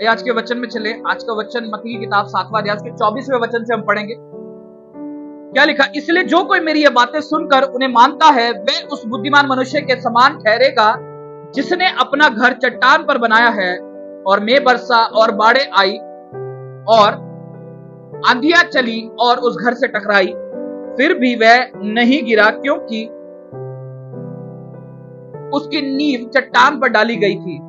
आइए आज के वचन में चले। आज का वचन मत्ती की किताब 7वां अध्याय के 24वें वचन से हम पढ़ेंगे। क्या लिखा? इसलिए जो कोई मेरी ये बातें सुनकर उन्हें मानता है वह उस बुद्धिमान मनुष्य के समान ठहरेगा जिसने अपना घर चट्टान पर बनाया है, और में बरसा और बाढ़ें आई और आंधियां चली और उस घर से टकराई, फिर भी वह नहीं गिरा क्योंकि उसकी नींव चट्टान पर डाली गई थी।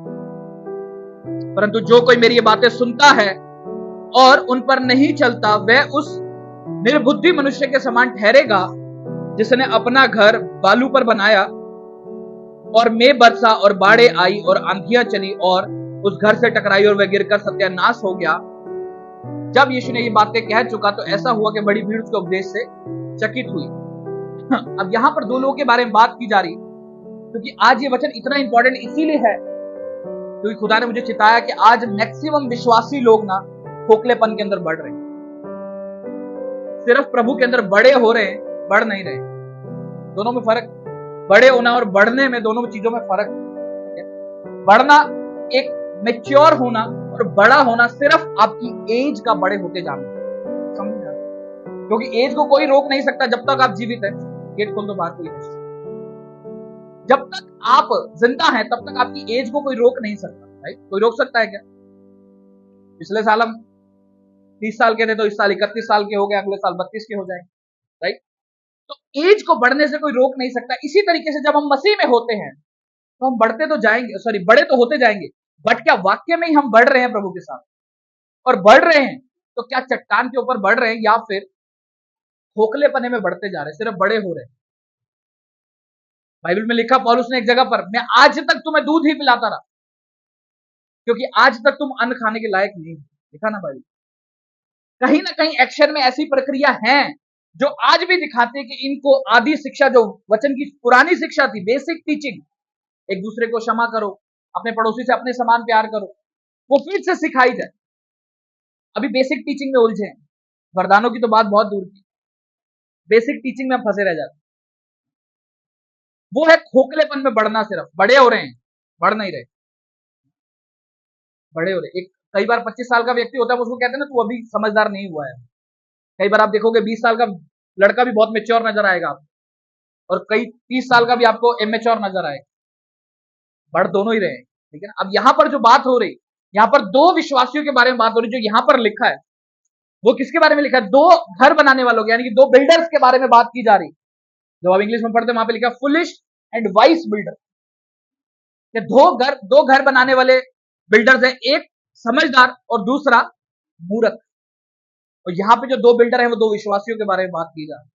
परंतु जो कोई मेरी ये बातें सुनता है और उन पर नहीं चलता वह उस निर्बुद्धि मनुष्य के समान ठहरेगा जिसने अपना घर बालू पर बनाया, और में बरसा और बाढ़ें आई और आंधियां चली और उस घर से टकराई और वह गिरकर सत्यानाश हो गया। जब यीशु ने ये बातें कह चुका तो ऐसा हुआ कि बड़ी भीड़ उसके उपदेश से चकित हुई। अब यहां पर दो लोगों के बारे में बात की जा रही, क्योंकि आज ये वचन इतना इंपॉर्टेंट इसीलिए है क्योंकि खुदा ने मुझे चिताया कि आज मैक्सिमम विश्वासी लोग ना खोखलेपन के अंदर बढ़ रहे हैं। सिर्फ प्रभु के अंदर बड़े हो रहे हैं, बढ़ नहीं रहे। दोनों में फर्क, बड़े होना और बढ़ने में, दोनों चीजों में फर्क है। बढ़ना एक मैच्योर होना और बड़ा होना सिर्फ आपकी एज का बड़े होते जाना, समझना। क्योंकि एज को कोई रोक नहीं सकता। जब तक आप जीवित है, गेट खोल दो बाहर, कोई नहीं। जब तक आप जिंदा हैं तब तक आपकी एज को कोई रोक नहीं सकता। राइट? कोई रोक सकता है क्या? पिछले साल हम 30 साल के थे तो इस साल 31 साल के हो गए, अगले साल 32 के हो जाएंगे। राइट? तो एज को बढ़ने से कोई रोक नहीं सकता। इसी तरीके से जब हम मसीह में होते हैं तो हम बढ़ते तो जाएंगे, सॉरी बड़े तो होते जाएंगे, बट क्या वाक्य में ही हम बढ़ रहे हैं प्रभु के साथ? और बढ़ रहे हैं तो क्या चट्टान के ऊपर बढ़ रहे हैं या फिर खोखलेपने में बढ़ते जा रहे हैं, सिर्फ बड़े हो रहे हैं? बाइबल में लिखा पौलुस ने एक जगह पर, मैं आज तक तुम्हें दूध ही पिलाता रहा क्योंकि आज तक तुम अन्न खाने के लायक नहीं। लिखा ना बाइबल? कहीं ना कहीं एक्शन में ऐसी प्रक्रिया है जो आज भी दिखाते हैं कि इनको आदि शिक्षा, जो वचन की पुरानी शिक्षा थी, बेसिक टीचिंग, एक दूसरे को क्षमा करो, अपने पड़ोसी से अपने समान प्यार करो, वो फिर से सिखाई जाए। अभी बेसिक टीचिंग में उलझे हैं। वरदानों की तो बात बहुत दूर की, बेसिक टीचिंग में हम फंसे रह जाते। वो है खोखलेपन में बढ़ना। सिर्फ बड़े हो रहे हैं, बढ़ नहीं रहे, बड़े हो रहे। एक कई बार 25 साल का व्यक्ति होता है, उसको कहते हैं ना तू अभी समझदार नहीं हुआ है। कई बार आप देखोगे 20 साल का लड़का भी बहुत मेच्योर नजर आएगा आपको, और कई 30 साल का भी आपको इमेच्योर नजर आएगा। बढ़ दोनों ही रहे। ठीक है ना? अब यहां पर जो बात हो रही, यहां पर दो विश्वासियों के बारे में बात हो रही। जो यहां पर लिखा है वो किसके बारे में लिखा है? दो घर बनाने वालों के, यानी कि दो बिल्डर्स के बारे में बात की जा रही। जब आप इंग्लिश में पढ़ते हैं वहां पे लिखा फुलिश एंड वाइस बिल्डर। दो घर बनाने वाले बिल्डर्स हैं, एक समझदार और दूसरा मूर्ख। और यहां पे जो दो बिल्डर हैं वो दो विश्वासियों के बारे में बात की जा रही।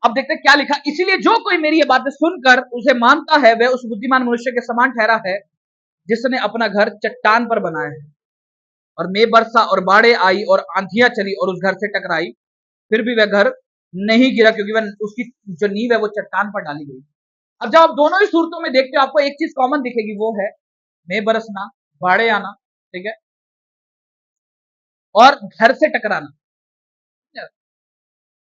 अब देखते हैं क्या लिखा। इसीलिए जो कोई मेरी ये बातें सुनकर उसे मानता है वह उस बुद्धिमान मनुष्य के समान ठहरा है जिसने अपना घर चट्टान पर बनाया है, और में बरसा और बाढ़ें आई और आंधियां चली और उस घर से टकराई, फिर भी वह घर नहीं गिरा क्योंकि वह उसकी जो नींव है वो चट्टान पर डाली गई। अब जब आप दोनों ही सूरतों में देखते हो आपको एक चीज कॉमन दिखेगी, वो है में बरसना, बाढ़ें आना, ठीक है, और घर से टकराना।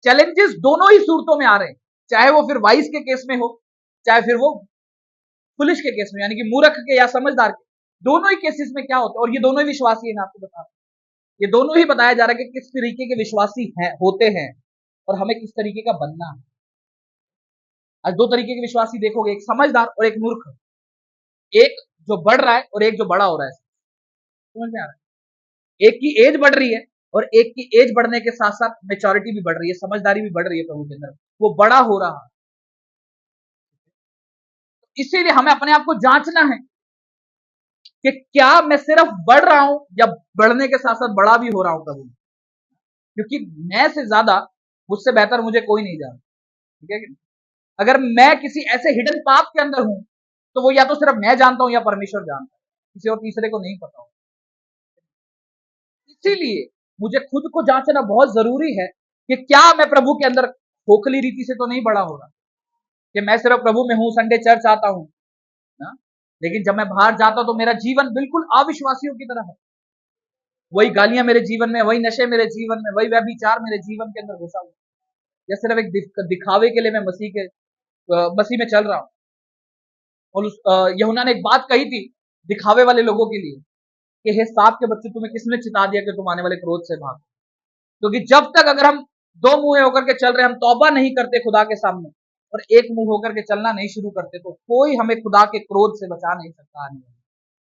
चैलेंजेस दोनों ही सूरतों में आ रहे हैं, चाहे वो फिर वाइस के केस में हो, चाहे फिर वो फुलिश के केस में, यानी कि मूर्ख के या समझदार के। दोनों ही केसेस में क्या होता है, और ये दोनों ही विश्वासी है, मैं आपको बता रहा हूं। ये दोनों ही बताया जा रहा है कि किस तरीके के विश्वासी हैं, होते हैं, और हमें किस तरीके का बनना है। आज दो तरीके के विश्वासी देखोगे, एक समझदार और एक मूर्ख। एक जो बढ़ रहा है और एक जो बड़ा हो रहा है। समझ में आ रहा है? एक की एज बढ़ रही है और एक की एज बढ़ने के साथ साथ मेच्योरिटी भी बढ़ रही है, समझदारी भी बढ़ रही है प्रभु के अंदर, वो बड़ा हो रहा है। इसीलिए हमें अपने आप को जांचना है कि क्या मैं सिर्फ बढ़ रहा हूं या बढ़ने के साथ साथ बड़ा भी हो रहा हूं प्रभु, क्योंकि मैं से ज्यादा, मुझसे बेहतर मुझे कोई नहीं जानता। ठीक है कि अगर मैं किसी ऐसे हिडन पाप के अंदर हूं तो वो या तो सिर्फ मैं जानता हूं या परमेश्वर जानता है, किसी और तीसरे को नहीं पता हो। इसीलिए मुझे खुद को जांचना बहुत जरूरी है कि क्या मैं प्रभु के अंदर खोखली रीति से तो नहीं बड़ा हो रहा, कि मैं सिर्फ प्रभु में हूं, संडे चर्च आता हूं ना, लेकिन जब मैं बाहर जाता हूं तो मेरा जीवन बिल्कुल अविश्वासियों की तरह है। वही गालियां मेरे जीवन में, वही नशे मेरे जीवन में, वही व्यभिचार मेरे जीवन के अंदर घुसा हुआ, या सिर्फ एक दिखावे के लिए मैं मसीह में चल रहा हूं। और यूहन्ना ने एक बात कही थी दिखावे वाले लोगों के लिए, कि हे सांप के बच्चे, तुम्हें किसने चिता दिया कि तुम आने वाले क्रोध से भागो? क्योंकि जब तक अगर हम दो मुंह होकर के चल रहे, हम तौबा नहीं करते खुदा के सामने और एक मुंह होकर के चलना नहीं शुरू करते, तो कोई हमें खुदा के क्रोध से बचा नहीं सकता आने वाले।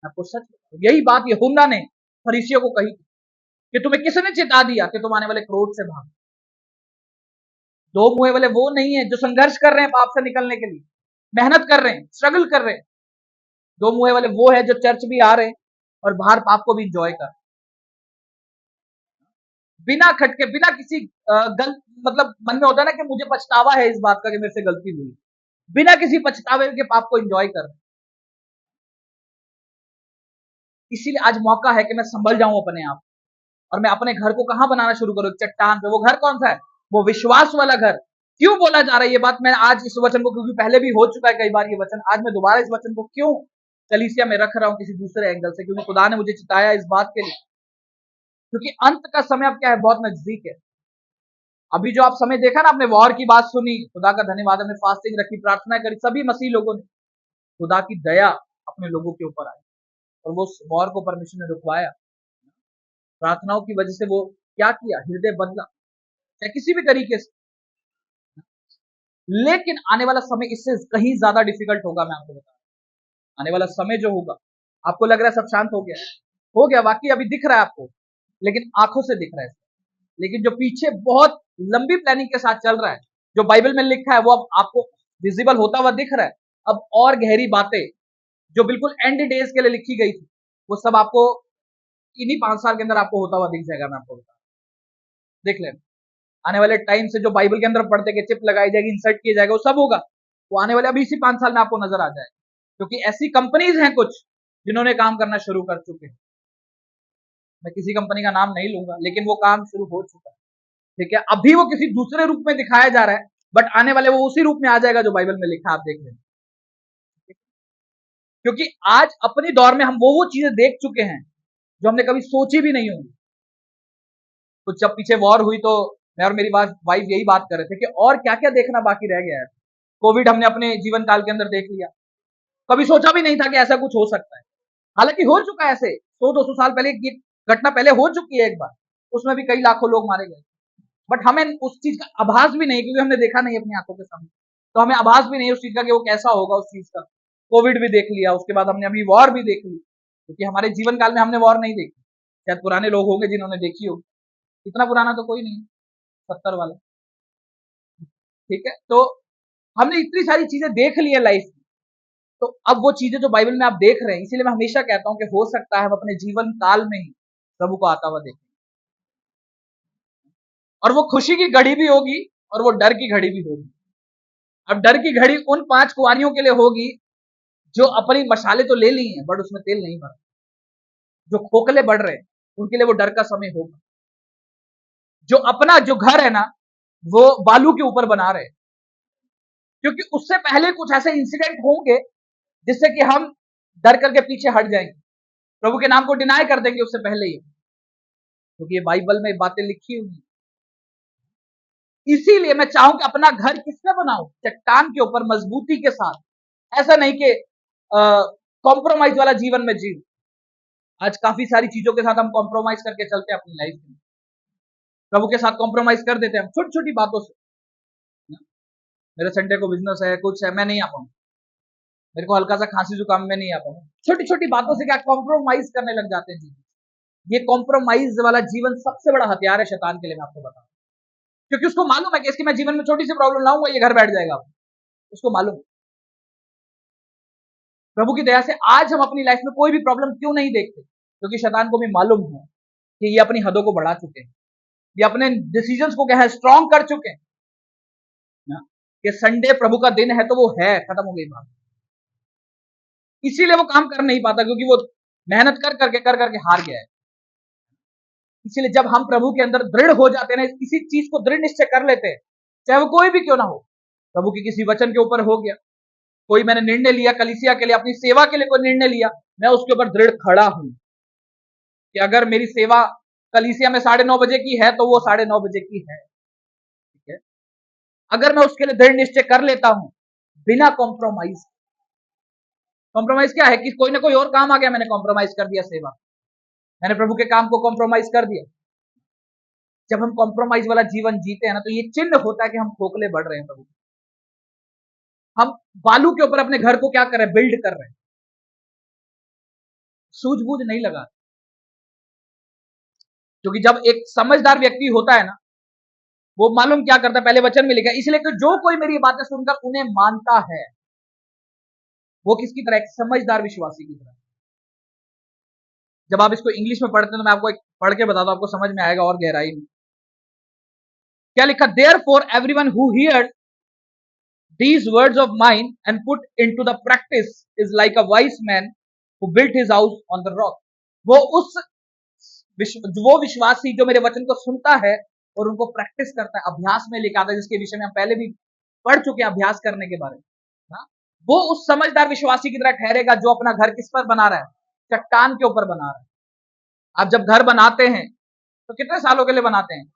मैं आपको सच बताऊं, यही बात यूहन्ना ने फरीसियों को कही कि तुम्हें किसने चिता दिया कि तुम आने वाले क्रोध से भागो? दो मुंह वाले वो नहीं है जो संघर्ष कर रहे हैं पाप से निकलने के लिए, मेहनत कर रहे हैं, स्ट्रगल कर रहे हैं। दो मुंह वाले वो है जो चर्च भी आ रहे हैं और बाहर पाप को भी इंजॉय कर रहे हैं, बिना खटके, बिना किसी गलत, मतलब मन में होता है ना कि मुझे पछतावा है इस बात का कि मेरे से गलती हुई, बिना किसी पछतावे के पाप को एंजॉय कर रहे हैं। इसीलिए आज मौका है कि मैं संभल जाऊं अपने आप और मैं अपने घर को कहां बनाना शुरू करूं? चट्टान पे। वो घर कौन सा है? वो विश्वास वाला घर। क्यों बोला जा रहा है ये बात? मैं आज इस वचन को, क्योंकि पहले भी हो चुका है कई बार ये वचन, आज मैं दोबारा इस वचन को क्यों कलीसिया में रख रहा हूं किसी दूसरे एंगल से? क्योंकि खुदा ने मुझे चिताया इस बात के लिए, क्योंकि अंत का समय अब क्या है, बहुत नजदीक है। अभी जो आप समय देखा ना, आपने वॉर की बात सुनी, खुदा का धन्यवाद, हमने फास्टिंग रखी, प्रार्थना करी, सभी मसीह लोगों ने, खुदा की दया अपने लोगों के ऊपर आई और वो वॉर को परमेश्वर ने रुकवाया। प्रार्थनाओं की वजह से वो क्या किया? हृदय बदला, चाहे किसी भी तरीके से। लेकिन आने वाला समय इससे कहीं ज्यादा डिफिकल्ट होगा। मैं आपको बता रहा हूं, आने वाला समय जो होगा, आपको लग रहा है सब शांत हो गया, हो गया वाकई, अभी दिख रहा है आपको, लेकिन आंखों से दिख रहा है, लेकिन जो पीछे बहुत लंबी प्लानिंग के साथ चल रहा है, जो बाइबल में लिखा है, वो अब आपको विजिबल होता हुआ दिख रहा है। अब और गहरी बातें जो बिल्कुल एंड डेज के लिए लिखी गई थी, वो सब आपको इन्हीं 5 साल के अंदर आपको होता हुआ दिख जाएगा। मैं आपको बता, देख लेना, आने वाले टाइम से जो बाइबल के अंदर पढ़ते कि चिप लगाई जाएगी, इंसर्ट किया जाएगा, वो सब होगा, वो आने वाले अभी इसी 5 साल में आपको नजर आ जाएगा। क्योंकि ऐसी कंपनीज हैं कुछ जिन्होंने काम करना शुरू कर चुके हैं। मैं किसी कंपनी का नाम नहीं लूंगा, लेकिन वो काम शुरू हो चुका है। ठीक है, अभी वो किसी दूसरे रूप में दिखाया जा रहा है, बट आने वाले वो उसी रूप में आ जाएगा जो बाइबल में लिखा, आप देख लेना। क्योंकि आज अपने दौर में हम वो चीजें देख चुके हैं जो हमने कभी सोची भी नहीं होंगी। तो जब पीछे वॉर हुई तो मैं और मेरी वाइफ यही बात कर रहे थे कि और क्या क्या देखना बाकी रह गया है। कोविड हमने अपने जीवन काल के अंदर देख लिया, कभी सोचा भी नहीं था कि ऐसा कुछ हो सकता है। हालांकि हो चुका है, ऐसे 100-200 साल पहले ये घटना पहले हो चुकी है एक बार, उसमें भी कई लाखों लोग मारे गए, बट हमें उस चीज का आभास भी नहीं, क्योंकि हमने देखा नहीं अपनी आंखों के सामने, तो हमें आभास भी नहीं उस चीज का कि वो कैसा होगा उस चीज का। कोविड भी देख लिया, उसके बाद हमने अभी वॉर भी देख ली, क्योंकि हमारे जीवन काल में हमने वॉर नहीं देखी। शायद पुराने लोग होंगे जिन्होंने देखी होगी, इतना पुराना तो कोई नहीं, 70 वाला। ठीक है, तो हमने इतनी सारी चीजें देख ली है लाइफ में, तो अब वो चीजें जो बाइबल में आप देख रहे हैं, इसीलिए मैं हमेशा कहता हूं कि हो सकता है हम अपने जीवन काल में ही प्रभु को आता हुआ देखें, और वो खुशी की घड़ी भी होगी और वो डर की घड़ी भी होगी। अब डर की घड़ी उन 5 कुंवारियों के लिए होगी जो अपनी मशाले तो ले ली हैं बट उसमें तेल नहीं भरा, जो खोखले बढ़ रहे हैं, उनके लिए वो डर का समय होगा। जो अपना जो घर है ना, वो बालू के ऊपर बना रहे हैं, क्योंकि उससे पहले कुछ ऐसे इंसिडेंट होंगे जिससे कि हम डर करके पीछे हट जाएंगे, प्रभु के नाम को डिनाई कर देंगे उससे पहले ही, क्योंकि ये बाइबल में बातें लिखी हुई। इसीलिए मैं चाहूं कि अपना घर किससे बनाऊं? चट्टान के ऊपर मजबूती के साथ, ऐसा नहीं कि कॉम्प्रोमाइज वाला जीवन में जी। आज काफी सारी चीजों के साथ हम कॉम्प्रोमाइज करके चलते हैं अपनी लाइफ में, प्रभु के साथ कॉम्प्रोमाइज कर देते हैं छोटी छोटी बातों से। मेरे संडे को बिजनेस है, कुछ है, मैं नहीं आ पाऊंगा, मेरे को हल्का सा खांसी जुकाम में नहीं आ पाऊंगा, छोटी छोटी बातों से क्या कॉम्प्रोमाइज करने लग जाते हैं जी। ये कॉम्प्रोमाइज वाला जीवन सबसे बड़ा हथियार है शैतान के लिए, मैं आपको बताऊं, क्योंकि उसको मालूम है कि इसकी मैं जीवन में छोटी सी प्रॉब्लम लाऊंगा, ये घर बैठ जाएगा, उसको मालूम है। प्रभु की दया से आज हम अपनी लाइफ में कोई भी प्रॉब्लम क्यों नहीं देखते? क्योंकि शैतान को भी मालूम है कि ये अपनी हदों को बढ़ा चुके हैं, ये अपने डिसीजंस को क्या है, स्ट्रॉन्ग कर चुके हैं ना, कि संडे प्रभु का दिन है तो वो है, खत्म हो गई बात। इसीलिए वो काम कर नहीं पाता, क्योंकि वो मेहनत कर करके हार गया है। इसीलिए जब हम प्रभु के अंदर दृढ़ हो जाते हैं ना, किसी चीज को दृढ़ निश्चय कर लेते हैं, चाहे वो कोई भी क्यों ना हो, प्रभु के किसी वचन के ऊपर हो गया, कोई मैंने निर्णय लिया कलीसिया के लिए, अपनी सेवा के लिए कोई निर्णय लिया, मैं उसके ऊपर दृढ़ खड़ा हूं कि अगर मेरी सेवा कलीसिया में 9:30 बजे की है तो वो 9:30 बजे की है। ठीक है, अगर मैं उसके लिए दृढ़ निश्चय कर लेता हूं बिना कॉम्प्रोमाइज, कॉम्प्रोमाइज क्या है कि कोई ना कोई और काम आ गया, मैंने कॉम्प्रोमाइज कर दिया सेवा, मैंने प्रभु के काम को कॉम्प्रोमाइज कर दिया। जब हम कॉम्प्रोमाइज वाला जीवन जीते हैं ना, तो ये चिन्ह होता है कि हम खोखले बढ़ रहे हैं प्रभु। हम बालू के ऊपर अपने घर को क्या कर रहे हैं, बिल्ड कर रहे हैं, सूझबूझ नहीं लगा। क्योंकि जब एक समझदार व्यक्ति होता है ना, वो मालूम क्या करता है, पहले वचन में लिखा है, इसलिए कि जो कोई मेरी बातें सुनकर उन्हें मानता है, वो किसकी तरह, एक समझदार विश्वासी की तरह। जब आप इसको इंग्लिश में पढ़ते हैं तो मैं आपको एक पढ़ के बताता हूं, आपको समझ में आएगा और गहराई में। क्या लिखा, there for everyone who hears these words of mine and put into the practice is like a wise man who built his house on the rock। वो विश्वासी जो मेरे वचन को सुनता है और उनको प्रैक्टिस करता है, अभ्यास में लेकर आता है, जिसके विषय में हम पहले भी पढ़ चुके हैं अभ्यास करने के बारे में। वो उस समझदार विश्वासी की तरह ठहरेगा जो अपना घर किस पर बना रहा है, चट्टान के ऊपर बना रहा है। आप जब घर बनाते हैं तो कितने सालों के लिए बनाते हैं,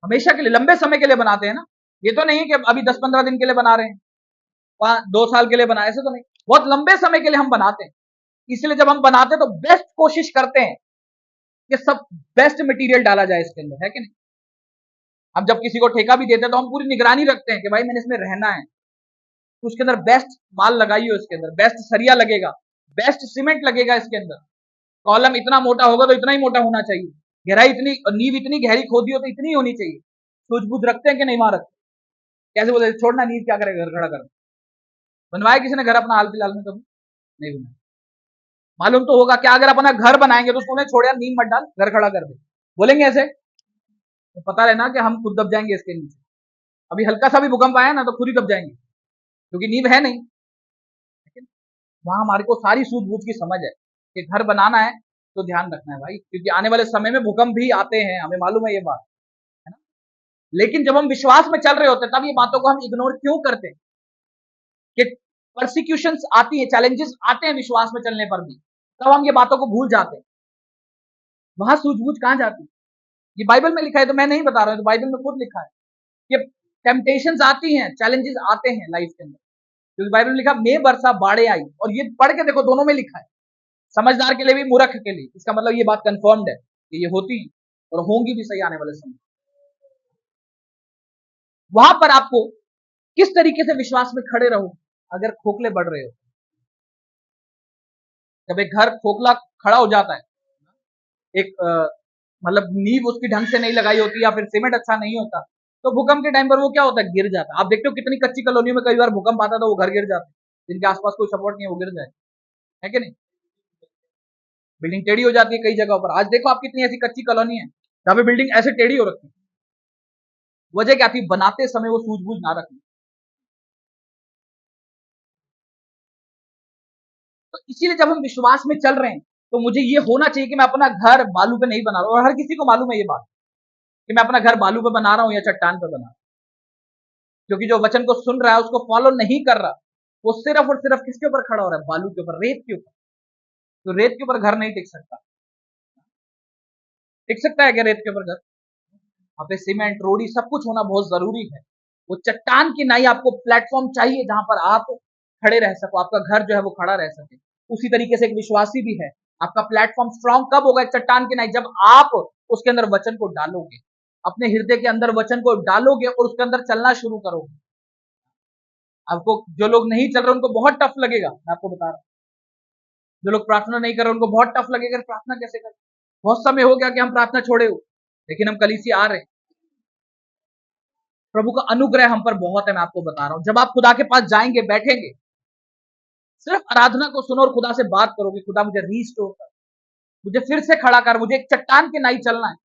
हमेशा के लिए, लंबे समय के लिए बनाते हैं ना। ये तो नहीं कि अभी 10-15 दिन के लिए बना रहे हैं, 2 साल के लिए बनाए, ऐसे तो नहीं, बहुत लंबे समय के लिए हम बनाते हैं। इसलिए जब हम बनाते हैं तो बेस्ट कोशिश करते हैं कि सब बेस्ट मटेरियल डाला जाए इसके अंदर, है कि नहीं। हम जब किसी को ठेका भी देते हैं तो हम पूरी निगरानी रखते हैं कि भाई मैंने इसमें रहना है, तो उसके अंदर बेस्ट माल लगाइए, उसके अंदर बेस्ट सरिया लगेगा, बेस्ट सीमेंट लगेगा, इसके अंदर कॉलम इतना मोटा होगा तो इतना ही मोटा होना चाहिए, गहराई इतनी, नींव इतनी गहरी खोदी हो तो इतनी होनी चाहिए। सूझबूझ रखते हैं कि नहीं, वहां रखते, कैसे बोलते छोड़ना, नींव क्या करेगा, घर खड़ा कर। बनवाया किसी ने घर अपना हाल फिलहाल में, कभी नहीं बनाया। मालूम तो होगा क्या, अगर अपना घर बनाएंगे तो उसको छोड़ यार, नींव मत डाल, घर खड़ा कर दे, बोलेंगे ऐसे, तो पता रहना कि हम खुद दब जाएंगे इसके नीचे। अभी हल्का सा भी भूकंप आया ना तो खुद ही दब जाएंगे, क्योंकि नींव है नहीं। लेकिन वहां हमारे को सारी सूझबूझ की समझ है कि घर बनाना है तो ध्यान रखना है भाई, क्योंकि आने वाले समय में भूकंप भी आते हैं, हमें मालूम है ये बात, है ना। लेकिन जब हम विश्वास में चल रहे होते हैं तब ये बातों को हम इग्नोर क्यों करते हैं, कि परसिक्यूशंस आती है, चैलेंजेस आते हैं विश्वास में चलने पर भी, तब हम ये बातों को भूल जाते हैं। वहां सूझबूझ कहां जाती है, ये बाइबल में लिखा है, तो मैं नहीं बता रहा हूं, तो बाइबल में खुद लिखा है कि टेम्पटेशंस आती हैं, चैलेंजेस आते हैं लाइफ के अंदर, क्योंकि बाइबल में लिखा मैं बरसा बाढ़े आई, और ये पढ़ के देखो दोनों में लिखा है, समझदार के लिए भी मूर्ख के लिए। इसका मतलब ये बात कंफर्म्ड है कि ये होती है और होंगी भी सही आने वाले समय। वहां पर आपको किस तरीके से विश्वास में खड़े रहो अगर खोखले बढ़ रहे हो। जब एक घर खोखला खड़ा हो जाता है, एक मतलब नींव उसकी ढंग से नहीं लगाई होती या फिर सीमेंट अच्छा नहीं होता, तो भूकंप के टाइम पर वो क्या होता है, गिर जाता है। आप देखते हो कितनी कच्ची कॉलोनियों में कई बार भूकंप आता है तो वो घर गिर जाते हैं, जिनके आसपास कोई सपोर्ट नहीं है, वो गिर जाए, है कि नहीं। बिल्डिंग टेढ़ी हो जाती है कई जगहों पर। आज देखो आप कितनी ऐसी कच्ची कॉलोनी है जहां पे बिल्डिंग ऐसे टेढ़ी हो रखी है। वजह क्या थी, बनाते समय वो सूझबूझ ना रखनी। तो इसीलिए जब हम विश्वास में चल रहे हैं तो मुझे ये होना चाहिए कि मैं अपना घर बालू पे नहीं बना रहा हूं, और हर किसी को मालूम है ये बात कि मैं अपना घर बालू पे बना रहा हूं या चट्टान पे बना रहा हूं। क्योंकि जो वचन को सुन रहा है उसको फॉलो नहीं कर रहा, वो सिर्फ और सिर्फ किसके ऊपर खड़ा हो रहा है, बालू के ऊपर, रेत के ऊपर। तो रेत के ऊपर घर नहीं टिक सकता। टिक सकता है क्या रेत के ऊपर घर? वहां पे सीमेंट, रोड़ी, सब कुछ होना बहुत जरूरी है। वो चट्टान की नहीं, आपको प्लेटफॉर्म चाहिए जहां पर आप खड़े रह सको, आपका घर जो है वो खड़ा रह सके। उसी तरीके से एक विश्वासी भी है, आपका प्लेटफॉर्म स्ट्रांग कब होगा एक चट्टान की नहीं, जब आप उसके अंदर वचन को डालोगे, अपने हृदय के अंदर वचन को डालोगे और उसके अंदर चलना शुरू करोगे। आपको, जो लोग नहीं चल रहे उनको बहुत टफ लगेगा, मैं आपको बता रहा हूं। जो लोग प्रार्थना नहीं कर रहे उनको बहुत टफ लगेगा, प्रार्थना कैसे करें। बहुत समय हो गया कि हम प्रार्थना छोड़े हो, लेकिन हम कलीसिया आ रहे हैं। प्रभु का अनुग्रह हम पर बहुत है, मैं आपको बता रहा हूं। जब आप खुदा के पास जाएंगे, बैठेंगे, सिर्फ आराधना को सुनो और खुदा से बात करोगे, खुदा मुझे रीस्टोर कर, मुझे फिर से खड़ा कर, मुझे एक चट्टान के नहीं चलना है।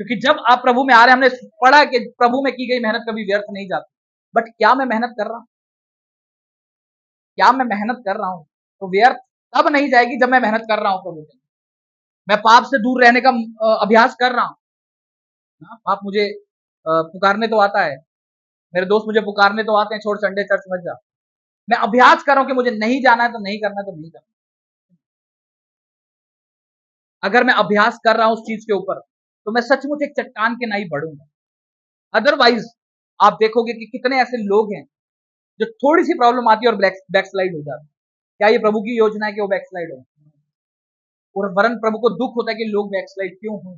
क्योंकि जब आप प्रभु में आ रहे हैं, हमने पढ़ा कि प्रभु में की गई मेहनत कभी व्यर्थ नहीं जाती। बट क्या मैं मेहनत कर रहा हूं, क्या मैं मेहनत कर रहा हूं, तो व्यर्थ तब नहीं जाएगी जब मैं मेहनत कर रहा हूं प्रभु के। मैं पाप से दूर रहने का अभ्यास कर रहा हूं। पाप मुझे पुकारने तो आता है, मेरे दोस्त मुझे पुकारने तो आते हैं, छोड़ संडे चर्च मत जा। मैं अभ्यास कर रहा हूं कि मुझे नहीं जाना है तो नहीं करना है तो नहीं करना। अगर मैं अभ्यास कर रहा हूं उस चीज के ऊपर, तो मैं सचमुच एक चट्टान के नहीं बढ़ूंगा। अदरवाइज आप देखोगे कि कितने ऐसे लोग हैं जो थोड़ी सी प्रॉब्लम आती है और बैकस्लाइड हो जाते हैं। क्या ये प्रभु की योजना है कि वो बैकस्लाइड हो? और वरन प्रभु को दुख होता है कि लोग बैकस्लाइड क्यों हुए।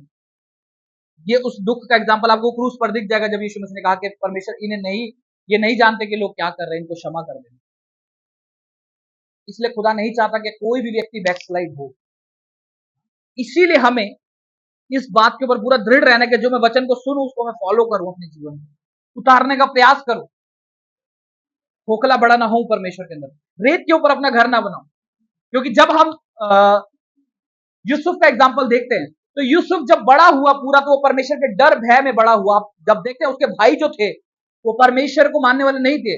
ये उस दुख का एग्जाम्पल आपको क्रूस पर दिख जाएगा, जब यीशु मसीह ने कहा कि परमेश्वर इन्हें नहीं, ये नहीं जानते कि लोग क्या कर रहे हैं, इनको क्षमा कर देना। इसलिए खुदा नहीं चाहता कि कोई भी व्यक्ति बैकस्लाइड हो। इसीलिए हमें इस बात के ऊपर पूरा दृढ़ रहना कि जो मैं वचन को सुनूं उसको मैं फॉलो करूं, अपने जीवन में उतारने का प्रयास करूं, खोखला बड़ा ना हो परमेश्वर के अंदर, रेत के ऊपर अपना घर ना बनाऊं। क्योंकि जब हम यूसुफ का एग्जाम्पल देखते हैं, तो यूसुफ जब बड़ा हुआ पूरा, तो वो परमेश्वर के डर भय में बड़ा हुआ। जब देखते हैं उसके भाई जो थे वो परमेश्वर को मानने वाले नहीं थे,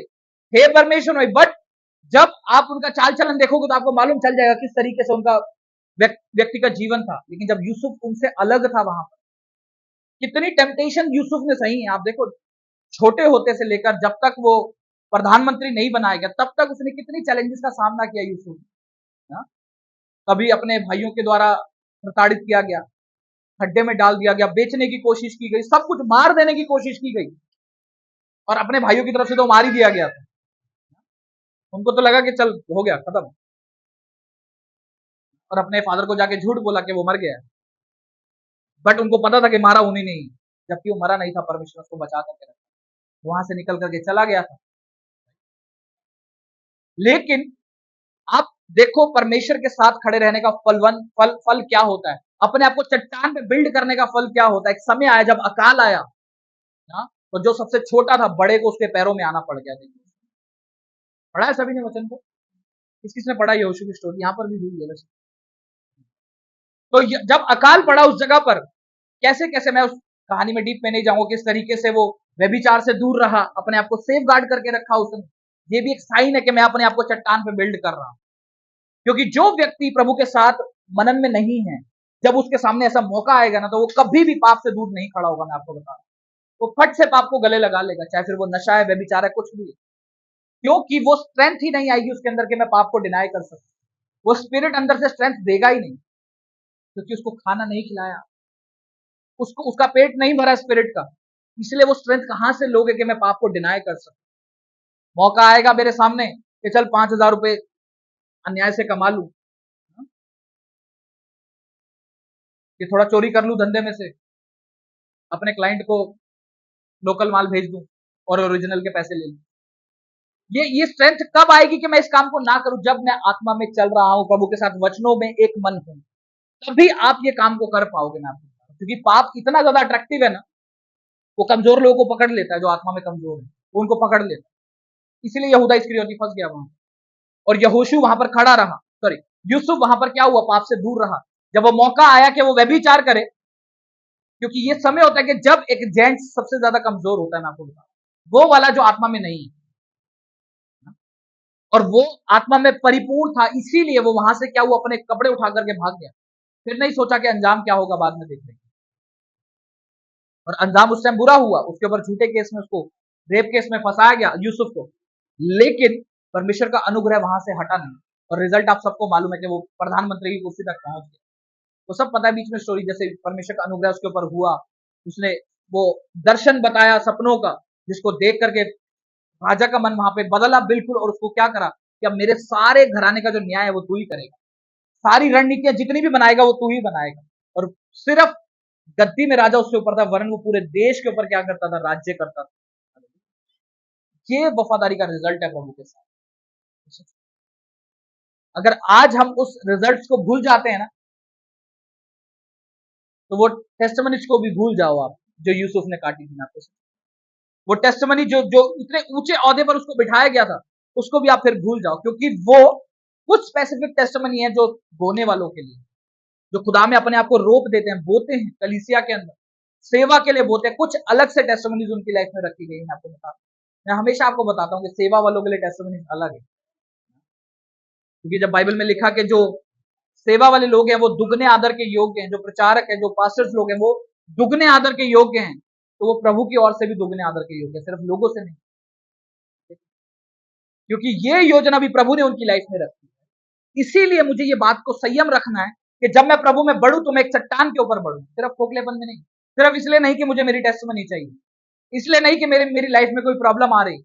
हे परमेश्वर नहीं, बट जब आप उनका चाल चलन देखोगे तो आपको मालूम चल जाएगा किस तरीके से उनका व्यक्ति का जीवन था। लेकिन जब यूसुफ उनसे अलग था, वहां पर कितनी टेम्पटेशन यूसुफ ने सही है। आप देखो, छोटे होते से लेकर जब तक वो प्रधानमंत्री नहीं बनाया गया, तब तक उसने कितनी चैलेंजेस का सामना किया यूसुफ। कभी अपने भाइयों के द्वारा प्रताड़ित किया गया, खड्डे में डाल दिया गया, बेचने की कोशिश की गई, सब कुछ मार देने की कोशिश की गई, और अपने भाइयों की तरफ से तो मार ही दिया गया था। उनको तो लगा कि चल हो गया खत्म, और अपने फादर को जाके झूठ बोला कि वो मर गया, बट उनको पता था कि मारा उन्हीं नहीं, जबकि वो मरा नहीं था, परमेश्वर उसको बचा करके रखा, वहां से निकल करके चला गया था। लेकिन आप देखो परमेश्वर के साथ खड़े रहने का फल क्या होता है, अपने आप को चट्टान पे बिल्ड करने का फल क्या होता है। एक समय आया जब अकाल आया ना, तो जो सबसे छोटा था बड़े को उसके पैरों में आना पड़ गया। देखिए, पढ़ा है सभी ने वचन को, किसने पढ़ा यहोशू की स्टोरी, यहां पर भी हुई है वैसे। तो जब अकाल पड़ा उस जगह पर, कैसे कैसे, मैं उस कहानी में डीप में नहीं जाऊंगा, किस तरीके से वो व्यभिचार से दूर रहा, अपने आप को सेफ गार्ड करके रखा उसने। ये भी एक साइन है कि मैं अपने आप को चट्टान पे बिल्ड कर रहा हूं। क्योंकि जो व्यक्ति प्रभु के साथ मनन में नहीं है, जब उसके सामने ऐसा मौका आएगा ना, तो वो कभी भी पाप से दूर नहीं खड़ा होगा। मैं आपको बता रहा हूं, वो फट से पाप को गले लगा लेगा, चाहे फिर वो नशा है, व्यभिचार है, कुछ भी है। क्योंकि वो स्ट्रेंथ ही नहीं आएगी उसके अंदर कि मैं पाप को डिनाई कर सकूं। वो स्पिरिट अंदर से स्ट्रेंथ देगा ही नहीं, क्योंकि उसको खाना नहीं खिलाया, उसको उसका पेट नहीं भरा स्पिरिट का। इसलिए वो स्ट्रेंथ कहां से लोगे कि मैं पाप को डिनाई कर सकूं। मौका आएगा मेरे सामने कि चल 5,000 रुपए अन्याय से कमा लूं, कि थोड़ा चोरी कर लूं धंधे में से, अपने क्लाइंट को लोकल माल भेज दूं और ओरिजिनल के पैसे ले लूं। ये स्ट्रेंथ कब आएगी कि मैं इस काम को ना करूं? जब मैं आत्मा में चल रहा हूं, प्रभु के साथ वचनों में एक मन हूं, तभी आप ये काम को कर पाओगे। मैं आपको, क्योंकि पाप इतना ज्यादा अट्रैक्टिव है ना, वो कमजोर लोगों को पकड़ लेता है, जो आत्मा में कमजोर है वो उनको पकड़ लेता है। इसलिए यहूदा इस्करियोती फंस गया वहां, और यहोशू वहां पर खड़ा रहा, सॉरी यूसुफ वहां पर क्या हुआ, पाप से दूर रहा। जब वो मौका आया कि वो व्यभिचार करे, क्योंकि ये समय होता है कि जब एक जेंट्स सबसे ज्यादा कमजोर होता है, मैं आपको बता, वो वाला जो आत्मा में नहीं है, और वो आत्मा में परिपूर्ण था, इसीलिए वो वहां से क्या हुआ, अपने कपड़े उठा करके भाग गया। फिर नहीं सोचा कि अंजाम क्या होगा, बाद में देख लेंगे। और अंजाम उस टाइम बुरा हुआ, उसके ऊपर झूठे केस में, उसको रेप केस में फंसाया गया यूसुफ को। लेकिन परमेश्वर का अनुग्रह वहां से हटा नहीं, और रिजल्ट आप सबको मालूम है कि वो प्रधानमंत्री की कुर्सी तक पहुंच गया। वो सब पता है बीच में स्टोरी, जैसे परमेश्वर का अनुग्रह उसके ऊपर हुआ, उसने वो दर्शन बताया सपनों का, जिसको देख करके राजा का मन वहां पे बदला बिल्कुल, और उसको क्या करा कि अब मेरे सारे घराने का जो न्याय है वो तू ही करेगा, सारी रणनीतियां जितनी भी बनाएगा वो तू ही बनाएगा। और सिर्फ गद्दी में राजा उसके ऊपर था, वरन वो पूरे देश के ऊपर क्या करता था, राज्य करता था। ये वफादारी का रिजल्ट है प्रभु के साथ। अगर आज हम उस रिजल्ट्स को भूल जाते हैं ना, तो वो टेस्टिमनीज को भी भूल जाओ आप, जो यूसुफ ने काटी थी आपको। वो टेस्टिमनी जो जो इतने ऊंचे ओहदे पर उसको बिठाया गया था, उसको भी आप फिर भूल जाओ, क्योंकि वो कुछ स्पेसिफिक टेस्टिमनी है जो बोने वालों के लिए, जो खुदा में अपने आप को रोप देते हैं, बोते हैं कलीसिया के अंदर, सेवा के लिए बोते हैं। कुछ अलग से टेस्टिमनीज उनकी लाइफ में रखी गई है। आपको बता, मैं हमेशा आपको बताता हूँ कि सेवा वालों के लिए टेस्टिमनीज अलग है, क्योंकि जब बाइबल में लिखा कि जो सेवा वाले लोग हैं वो दुगने आदर के योग्य हैं, जो प्रचारक है, जो पास्टर्स लोग हैं, वो दुगने आदर के योग्य हैं, तो वो प्रभु की ओर से भी दुगने आदर के योग्य है, सिर्फ लोगों से नहीं। क्योंकि ये योजना भी प्रभु ने उनकी लाइफ में रखी है। इसीलिए मुझे ये बात को संयम रखना है कि जब मैं प्रभु में बढ़ूं तो मैं एक चट्टान के ऊपर बढ़ूं, सिर्फ खोखलेपन में नहीं। सिर्फ इसलिए नहीं कि मुझे मेरी टेस्टिमनी चाहिए, इसलिए नहीं कि मेरी लाइफ में कोई प्रॉब्लम आ रही।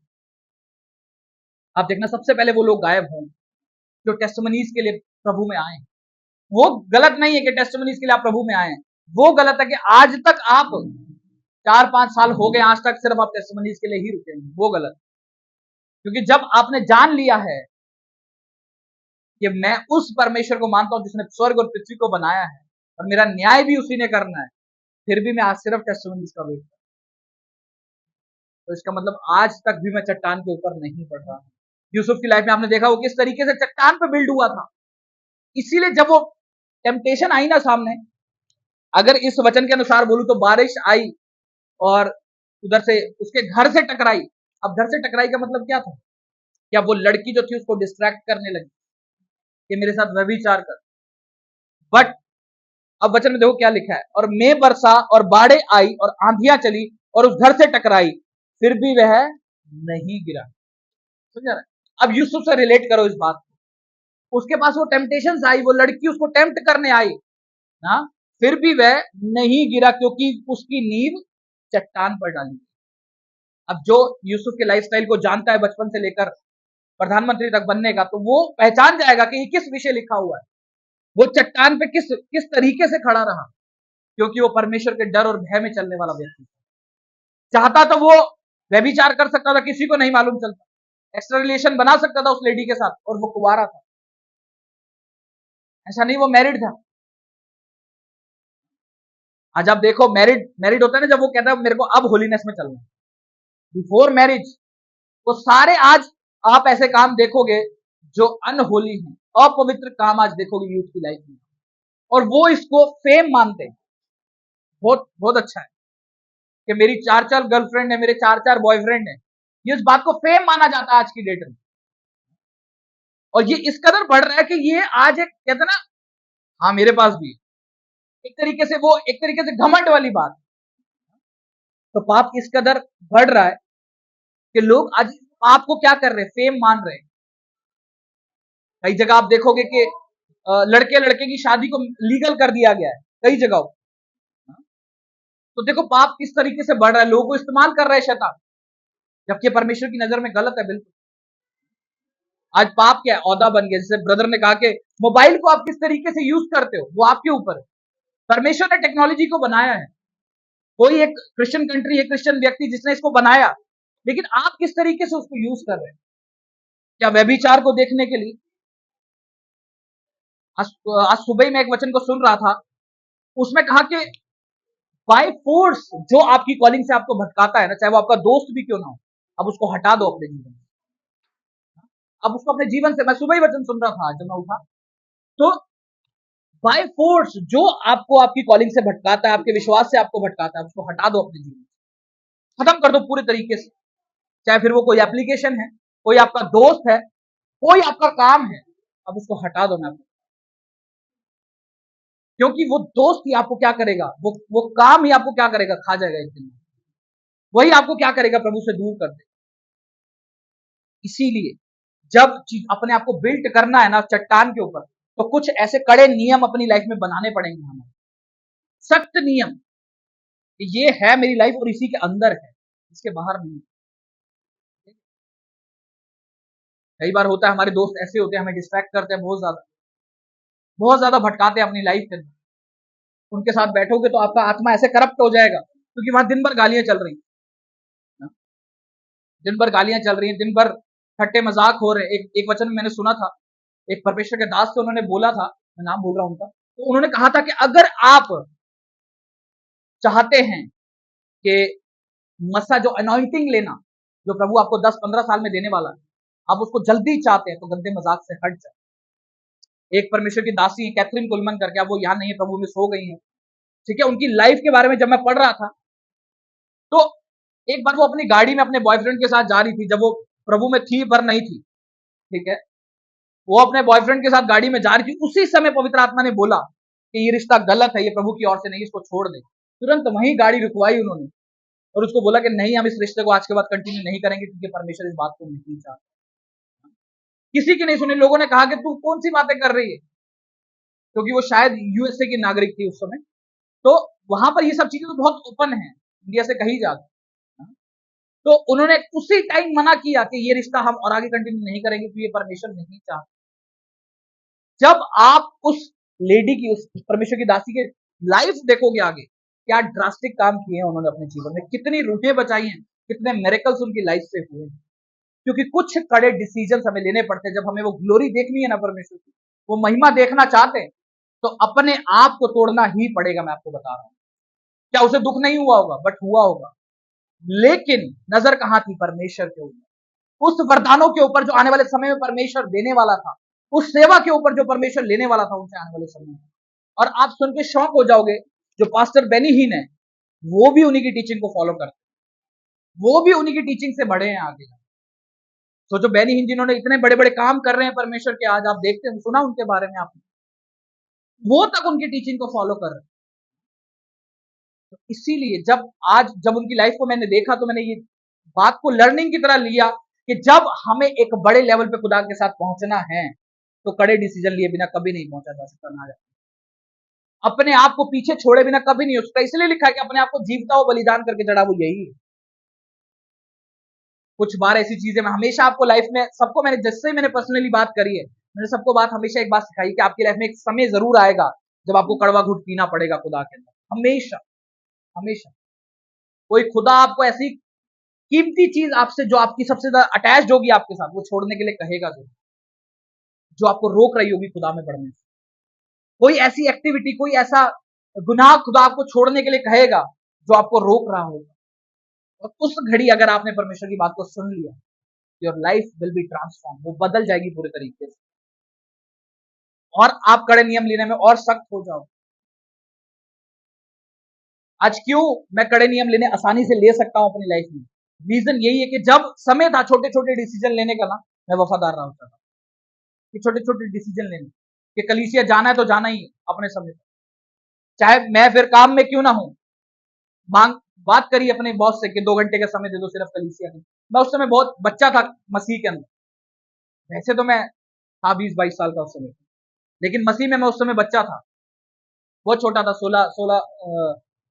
आप देखना सबसे पहले वो लोग गायब हों जो टेस्टिमनीज के लिए प्रभु में आए। वो गलत नहीं है कि टेस्टिमनीज के लिए आप प्रभु में आए हैं, वो गलत है कि आज तक आप 4-5 साल हो गए, आज तक सिर्फ आप टेस्टिमनीज के लिए ही रुके हैं, वो गलत। क्योंकि जब आपने जान लिया है कि मैं उस परमेश्वर को मानता हूं जिसने स्वर्ग और पृथ्वी को बनाया है और मेरा न्याय भी उसी ने करना है, फिर भी मैं आज सिर्फ टेस्टिमनीज का वेट कर, तो इसका मतलब आज तक भी मैं चट्टान के ऊपर नहीं पड़ रहा हूं। यूसुफ की लाइफ में आपने देखा वो किस तरीके से चट्टान पे बिल्ड हुआ था। इसीलिए जब वो टेम्पटेशन आई ना सामने, अगर इस वचन के अनुसार बोलूं तो बारिश आई और उधर से उसके घर से टकराई। अब घर से टकराई का मतलब क्या था? क्या वो लड़की जो थी उसको डिस्ट्रैक्ट करने लगी कि मेरे साथ व्यभिचार कर? बट अब वचन में देखो क्या लिखा है, और मैं बरसा और बाढ़े आई और आंधियां चली और उस घर से टकराई, फिर भी वह नहीं गिरा। समझ रहा है? अब यूसुफ से रिलेट करो इस बात को। उसके पास वो टेम्पटेशन आई, वो लड़की उसको टेम्प्ट करने आई ना, फिर भी वह नहीं गिरा क्योंकि उसकी नींव चट्टान पर डाली। अब जो यूसुफ के लाइफस्टाइल को जानता है बचपन से लेकर प्रधानमंत्री तक बनने का, तो वो पहचान जाएगा कि ये किस विषय लिखा हुआ है, वो चट्टान पे किस किस तरीके से खड़ा रहा, क्योंकि वो परमेश्वर के डर और भय में चलने वाला व्यक्ति चाहता तो वो व्यभिचार कर सकता था, किसी को नहीं मालूम चलता, एक्स्ट्रा रिलेशन बना सकता था उस लेडी के साथ, और वो कुंवारा था। ऐसा नहीं वो मैरिड था। आज आप देखो मैरिड मैरिड होता है ना, जब वो कहता है मेरे को अब होलीनेस में चलना है, बिफोर मैरिज, वो सारे आज आप ऐसे काम देखोगे जो अनहोली हैं, अपवित्र काम आज देखोगे यूथ की लाइफ में, और वो इसको फेम मानते हैं। बहुत बहुत अच्छा है कि मेरी 4-4 गर्लफ्रेंड है, मेरे 4-4 बॉयफ्रेंड है, ये इस बात को फेम माना जाता है आज की डेट में। और ये इस कदर बढ़ रहा है कि ये आज एक कहते ना, हाँ मेरे पास भी एक तरीके से, वो एक तरीके से घमंड वाली बात। तो पाप इस कदर बढ़ रहा है कि लोग आज पाप को क्या कर रहे हैं, फेम मान रहे हैं। कई जगह आप देखोगे कि लड़के लड़के की शादी को लीगल कर दिया गया है कई जगहों। तो देखो पाप किस तरीके से बढ़ रहा है, लोगों को इस्तेमाल कर रहे हैं शैतान, जबकि परमेश्वर की नजर में गलत है बिल्कुल। आज पाप क्या है, औदा बन गया। जैसे ब्रदर ने कहा कि मोबाइल को आप किस तरीके से यूज करते हो वो आपके ऊपर है। परमेश्वर ने टेक्नोलॉजी को बनाया है, कोई एक क्रिश्चियन कंट्री है, क्रिश्चियन व्यक्ति जिसने इसको बनाया, लेकिन आप किस तरीके से उसको यूज कर रहे हैं? क्या व्यभिचार को देखने के लिए? आज आज सुबह मैं एक वचन को सुन रहा था, उसमें कहा कि बाय फोर्स जो आपकी कॉलिंग से आपको भटकाता है ना, चाहे वो आपका दोस्त भी क्यों ना हो, अब उसको हटा दो अपने जीवन से। अब उसको अपने जीवन से, मैं सुबह ही वचन सुन रहा था जब मैं उठा, तो बाय फोर्स जो आपको आपकी कॉलिंग से भटकाता है, आपके विश्वास से आपको भटकाता है, उसको हटा दो अपने जीवन से, खत्म कर दो पूरे तरीके से। चाहे फिर वो कोई एप्लीकेशन है, कोई आपका दोस्त है, कोई आपका काम है, अब उसको हटा दो ना। क्योंकि वो दोस्त ही आपको क्या करेगा, वो काम ही आपको क्या करेगा, खा जाएगा एक दिन। वही आपको क्या करेगा, प्रभु से दूर कर देगा। इसीलिए जब चीज अपने आप को बिल्ड करना है ना चट्टान के ऊपर, तो कुछ ऐसे कड़े नियम अपनी लाइफ में बनाने पड़ेंगे हमें, सख्त नियम। ये है मेरी लाइफ और इसी के अंदर है, इसके बाहर नहीं। कई बार होता है हमारे दोस्त ऐसे होते हैं, हमें डिस्ट्रैक्ट करते हैं बहुत ज्यादा भटकाते हैं अपनी लाइफ के अंदर। उनके साथ बैठोगे तो आपका आत्मा ऐसे करप्ट हो जाएगा, क्योंकि वहां दिन भर गालियां चल रही हैं, दिन भर गालियां चल रही हैं, दिन भर ठट्टे मजाक हो रहे हैं। एक वचन में मैंने सुना था, एक परमेश्वर के दास से उन्होंने बोला था, मैं नाम बोल रहा हूं उनका, तो उन्होंने कहा था कि अगर आप चाहते हैं कि मसा जो अनॉइंटिंग लेना, जो प्रभु आपको 10-15 साल में देने वाला है, आप उसको जल्दी चाहते हैं, तो गंदे मजाक से हट जाए। एक परमेश्वर की दासी है कैथरीन कुलमन करके, अब वो यहाँ नहीं है, प्रभु में सो गई है, ठीक है। उनकी लाइफ के बारे में जब मैं पढ़ रहा था, तो एक बार वो अपनी गाड़ी में अपने बॉयफ्रेंड के साथ जा रही थी, जब वो प्रभु में थी पर नहीं थी, ठीक है। वो अपने बॉयफ्रेंड के साथ गाड़ी में जा रही थी, उसी समय पवित्र आत्मा ने बोला कि ये रिश्ता गलत है, ये प्रभु की ओर से नहीं, इसको छोड़ दे। तुरंत वहीं गाड़ी रुकवाई उन्होंने और उसको बोला कि नहीं, हम इस रिश्ते को आज के बाद कंटिन्यू नहीं करेंगे, क्योंकि परमेश्वर इस बात को नहीं चाहता। किसी की नहीं सुनी, लोगों ने कहा कि तू कौन सी बातें कर रही है, क्योंकि वो शायद यूएसए की नागरिक थी उस समय, तो वहां पर ये सब चीजें तो बहुत ओपन है, इंडिया से कहीं ज्यादा। तो उन्होंने उसी टाइम मना किया कि ये रिश्ता हम और आगे कंटिन्यू नहीं करेंगे, तो ये परमेश्वर नहीं चाहता। जब आप उस लेडी की, उस परमेश्वर की दासी के लाइफ देखोगे आगे, क्या ड्रास्टिक काम किए हैं उन्होंने अपने जीवन में, कितनी रूहें बचाई हैं, कितने मिरेकल्स उनकी लाइफ से हुए हैं। क्योंकि कुछ कड़े डिसीजन हमें लेने पड़ते हैं जब हमें वो ग्लोरी देखनी है ना परमेश्वर की, वो महिमा देखना चाहते हैं, तो अपने आप को तोड़ना ही पड़ेगा। मैं आपको बता रहा हूं, क्या उसे दुख नहीं हुआ होगा? बट हुआ होगा। लेकिन नजर कहां थी? परमेश्वर के ऊपर, उस वरदानों के ऊपर जो आने वाले समय में परमेश्वर देने वाला था, उस सेवा के ऊपर जो परमेश्वर लेने वाला था उनसे आने वाले समय में। और आप सुन के शौक हो जाओगे, जो पास्टर बेनी हीन है, वो भी उन्हीं की टीचिंग को फॉलो करते हैं, वो भी उन्हीं की टीचिंग से बढ़े हैं आगे। सोचो, बेनी हिन जिन्होंने इतने बड़े बड़े काम कर रहे हैं परमेश्वर के, आज आप देखते हैं, सुना उनके बारे में आपने, वो तक उनकी टीचिंग को फॉलो कर रहे हैं। तो इसीलिए जब उनकी लाइफ को मैंने देखा, तो मैंने ये बात को लर्निंग की तरह लिया कि जब हमें एक बड़े लेवल पे खुदा के साथ पहुंचना है, तो कड़े डिसीजन लिए बिना कभी नहीं पहुंचा जा सकता। ना अपने आप को पीछे छोड़े बिना कभी नहीं हो सकता। इसलिए लिखा है कि अपने आप को जीवता हो बलिदान करके चढ़ा, वो यही है। कुछ बार ऐसी चीजें मैं हमेशा आपको लाइफ में, सबको मैंने, जिससे मैंने पर्सनली बात करी है, मैंने सबको बात हमेशा एक बात सिखाई कि आपकी लाइफ में एक समय जरूर आएगा जब आपको कड़वा घुट पीना पड़ेगा खुदा के अंदर। हमेशा, हमेशा कोई खुदा आपको ऐसी कीमती चीज आपसे, जो आपकी सबसे ज्यादा अटैच्ड होगी आपके साथ, वो छोड़ने के लिए कहेगा, जो आपको रोक रही होगी खुदा में बढ़ने से। कोई ऐसी एक्टिविटी, कोई ऐसा गुनाह खुदा आपको छोड़ने के लिए कहेगा जो आपको रोक रहा होगा। और उस घड़ी अगर आपने परमेश्वर की बात को सुन लिया, your life will be transform, वो बदल जाएगी पूरे तरीके से, और आप कड़े नियम लेने में और सख्त हो जाओ। आज क्यों मैं कड़े नियम लेने आसानी से ले सकता हूं अपनी लाइफ में? रीजन यही है कि जब समय था छोटे छोटे डिसीजन लेने का ना, मैं वफादार रहा होता था कि छोटे छोटे डिसीजन लेने, कि कलीसिया जाना है तो जाना ही अपने समय पर, चाहे मैं फिर काम में क्यों ना हूं। मांग बात करी अपने बॉस से कि 2 घंटे का समय दे दो सिर्फ कलीसिया में। मैं उस समय बहुत बच्चा था मसीह के अंदर, वैसे तो मैं था 20-22 साल का उस समय, लेकिन मसीह में मैं उस समय बच्चा था, बहुत छोटा था।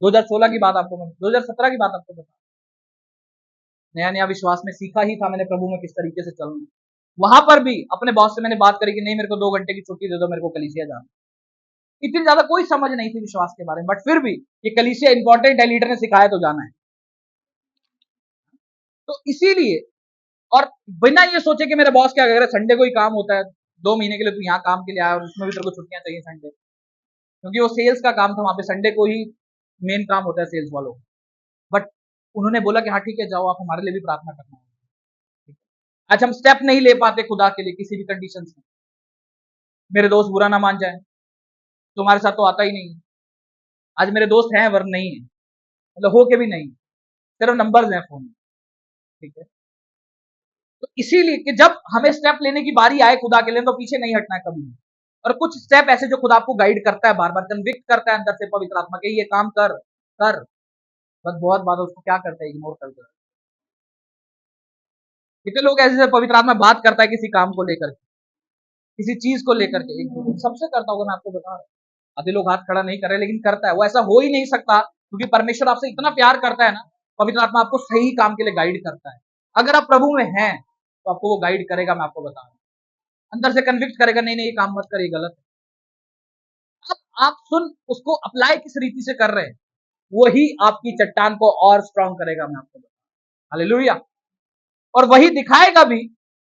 2016 की बात आपको, 2017 की बात आपको बता, नया नया विश्वास में सीखा ही था मैंने प्रभु में किस तरीके से चलना। वहां पर भी अपने बॉस से मैंने बात करी कि नहीं, मेरे को 2 घंटे की छुट्टी दे दो, मेरे को कलीसिया जाना। इतनी ज्यादा कोई समझ नहीं थी विश्वास के बारे में, बट फिर भी ये कलीसिया इंपॉर्टेंट है, लीडर ने सिखाया तो जाना है। तो इसीलिए, और बिना ये सोचे कि मेरे बॉस क्या कह रहे, संडे को ही काम होता है, 2 महीने के लिए तू यहाँ काम के लिए आया और उसमें भी तेरे को छुट्टियां चाहिए संडे, क्योंकि वो सेल्स का काम था, वहां पे संडे को ही मेन काम होता है सेल्स वालों। बट उन्होंने बोला कि हाँ ठीक है, जाओ, आप हमारे लिए भी प्रार्थना करना है। आज हम स्टेप नहीं ले पाते खुदा के लिए किसी भी कंडीशन में। मेरे दोस्त बुरा ना मान जाए, तुम्हारे साथ तो आता ही नहीं। आज मेरे दोस्त हैं वरन नहीं है, मतलब हो के भी नहीं, सिर्फ नंबर्स हैं फोन में, ठीक है। तो इसीलिए कि जब हमें स्टेप लेने की बारी आए खुदा के लिए, तो पीछे नहीं हटना है कभी भी। और कुछ स्टेप ऐसे जो खुदा आपको गाइड करता है, बार बार कन्विक्ट करता है अंदर से पवित्र आत्मा के, ये काम कर कर, बस बहुत बात उसको क्या करता है, इग्नोर कर देता है। कितने लोग ऐसे पवित्र आत्मा बात करता है किसी काम को लेकर, किसी चीज को लेकर के, एक सबसे करता होगा, मैं आपको बता रहा हूँ। आधे लोग हाथ खड़ा नहीं कर रहे, लेकिन करता है वो। ऐसा हो ही नहीं सकता, क्योंकि परमेश्वर आपसे इतना प्यार करता है ना, पवित्र आत्मा आपको सही काम के लिए गाइड करता है। अगर आप प्रभु में हैं तो आपको वो गाइड करेगा, मैं आपको बता रहा हूँ। अंदर से कन्विक्ट करेगा, नहीं नहीं ये काम मत कर, ये गलत है। अब आप सुन, उसको अप्लाई किस रीति से कर रहे हैं, वही आपकी चट्टान को और स्ट्रांग करेगा, मैं आपको बता रहा हूँ। हालेलुया। और वही दिखाएगा भी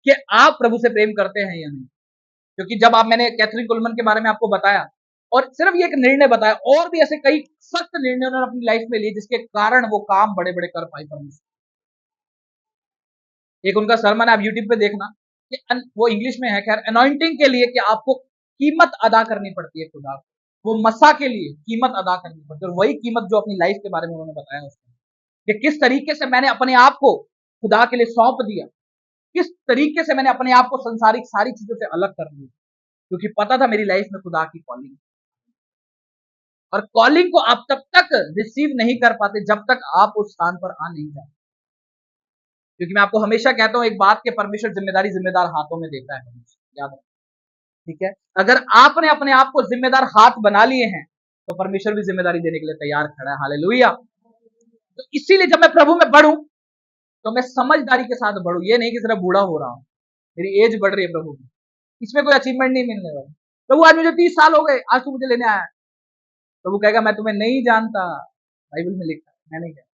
कि आप प्रभु से प्रेम करते हैं या नहीं। क्योंकि जब आप, मैंने कैथरीन कुलमन के बारे में आपको बताया, और सिर्फ ये एक निर्णय बताया, और भी ऐसे कई सख्त निर्णय उन्होंने अपनी लाइफ में लिए जिसके कारण वो काम बड़े बड़े कर पाई परमेश्वर। एक उनका सरमन आप यूट्यूब पे देखना, कि वो इंग्लिश में है खैर, अनॉइंटिंग के लिए कि आपको कीमत अदा करनी पड़ती है खुदा को, वो मसा के लिए कीमत अदा करनी पड़ती है। और वही कीमत जो अपनी लाइफ के बारे में उन्होंने बताया उसमें, कि किस तरीके से मैंने अपने आप को खुदा के लिए सौंप दिया, किस तरीके से मैंने अपने आप को संसारिक सारी चीजों से अलग कर दिया, क्योंकि पता था मेरी लाइफ में खुदा की कॉलिंग। और कॉलिंग को आप तब तक रिसीव नहीं कर पाते जब तक आप उस स्थान पर आ नहीं जाते। क्योंकि मैं आपको हमेशा कहता हूं एक बात, के परमेश्वर जिम्मेदारी जिम्मेदार हाथों में देता है हमेशा, याद रखना, ठीक है। अगर आपने अपने आप को जिम्मेदार हाथ बना लिए हैं, तो परमेश्वर भी जिम्मेदारी देने के लिए तैयार खड़ा है। हालेलुया। तो इसीलिए जब मैं प्रभु में बढ़ूं, तो मैं समझदारी के साथ बढ़ूं, ये नहीं कि सिर्फ बूढ़ा हो रहा हूं, मेरी एज बढ़ रही है प्रभु की, इसमें कोई अचीवमेंट नहीं मिलने वाला। प्रभु आज मुझे 30 साल हो गए, आज तू मुझे लेने आया। प्रभु कहेगा मैं तुम्हें नहीं जानता, बाइबल में लिखा है, मैं नहीं जानता।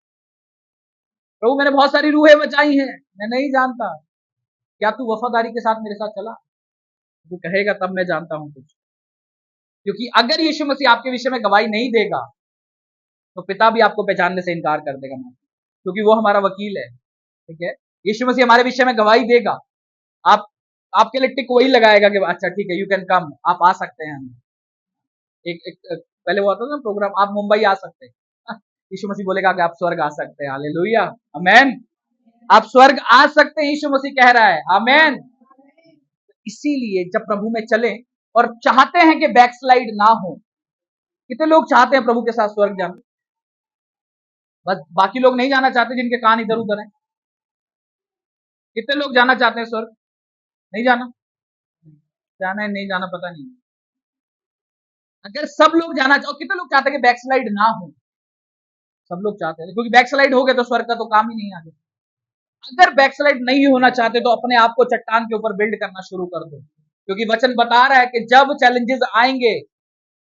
प्रभु मैंने बहुत सारी रूहें बचाई हैं, मैं नहीं जानता, क्या तू वफादारी के साथ मेरे साथ चला? वो कहेगा तब मैं जानता हूं तुझे। क्योंकि अगर यीशु मसीह आपके विषय में गवाही नहीं देगा तो पिता भी आपको पहचानने से इनकार कर देगा, क्योंकि वो हमारा वकील है। ठीक है, यीशु मसीह हमारे विषय में गवाही देगा, आप आपके लिए टिक वही लगाएगा कि अच्छा ठीक है, यू कैन कम, आप आ सकते हैं। एक पहले वो आता था ना प्रोग्राम, आप मुंबई आ सकते हैं। यीशु मसीह बोलेगा कि आप स्वर्ग आ सकते हैं। हालेलुया, आमेन। आप स्वर्ग आ सकते हैं, यीशु मसीह कह रहा है, आमेन। इसीलिए जब प्रभु में चले और चाहते हैं कि बैकस्लाइड ना हो, कितने लोग चाहते हैं प्रभु के साथ स्वर्ग जाना? बस बाकी लोग नहीं जाना चाहते, जिनके कान इधर उधर हैं। कितने लोग जाना चाहते हैं स्वर्ग? नहीं जाना, जाना है नहीं जाना पता नहीं। अगर सब लोग जाना चाहो, कितने लोग चाहते हैं कि बैकस्लाइड ना हो? सब लोग चाहते हैं, क्योंकि बैकस्लाइड हो गए तो स्वर्ग का तो काम ही नहीं आगे। अगर बैकस्लाइड नहीं होना चाहते तो अपने आप को चट्टान के ऊपर बिल्ड करना शुरू कर दो, क्योंकि वचन बता रहा है कि जब चैलेंजेस आएंगे,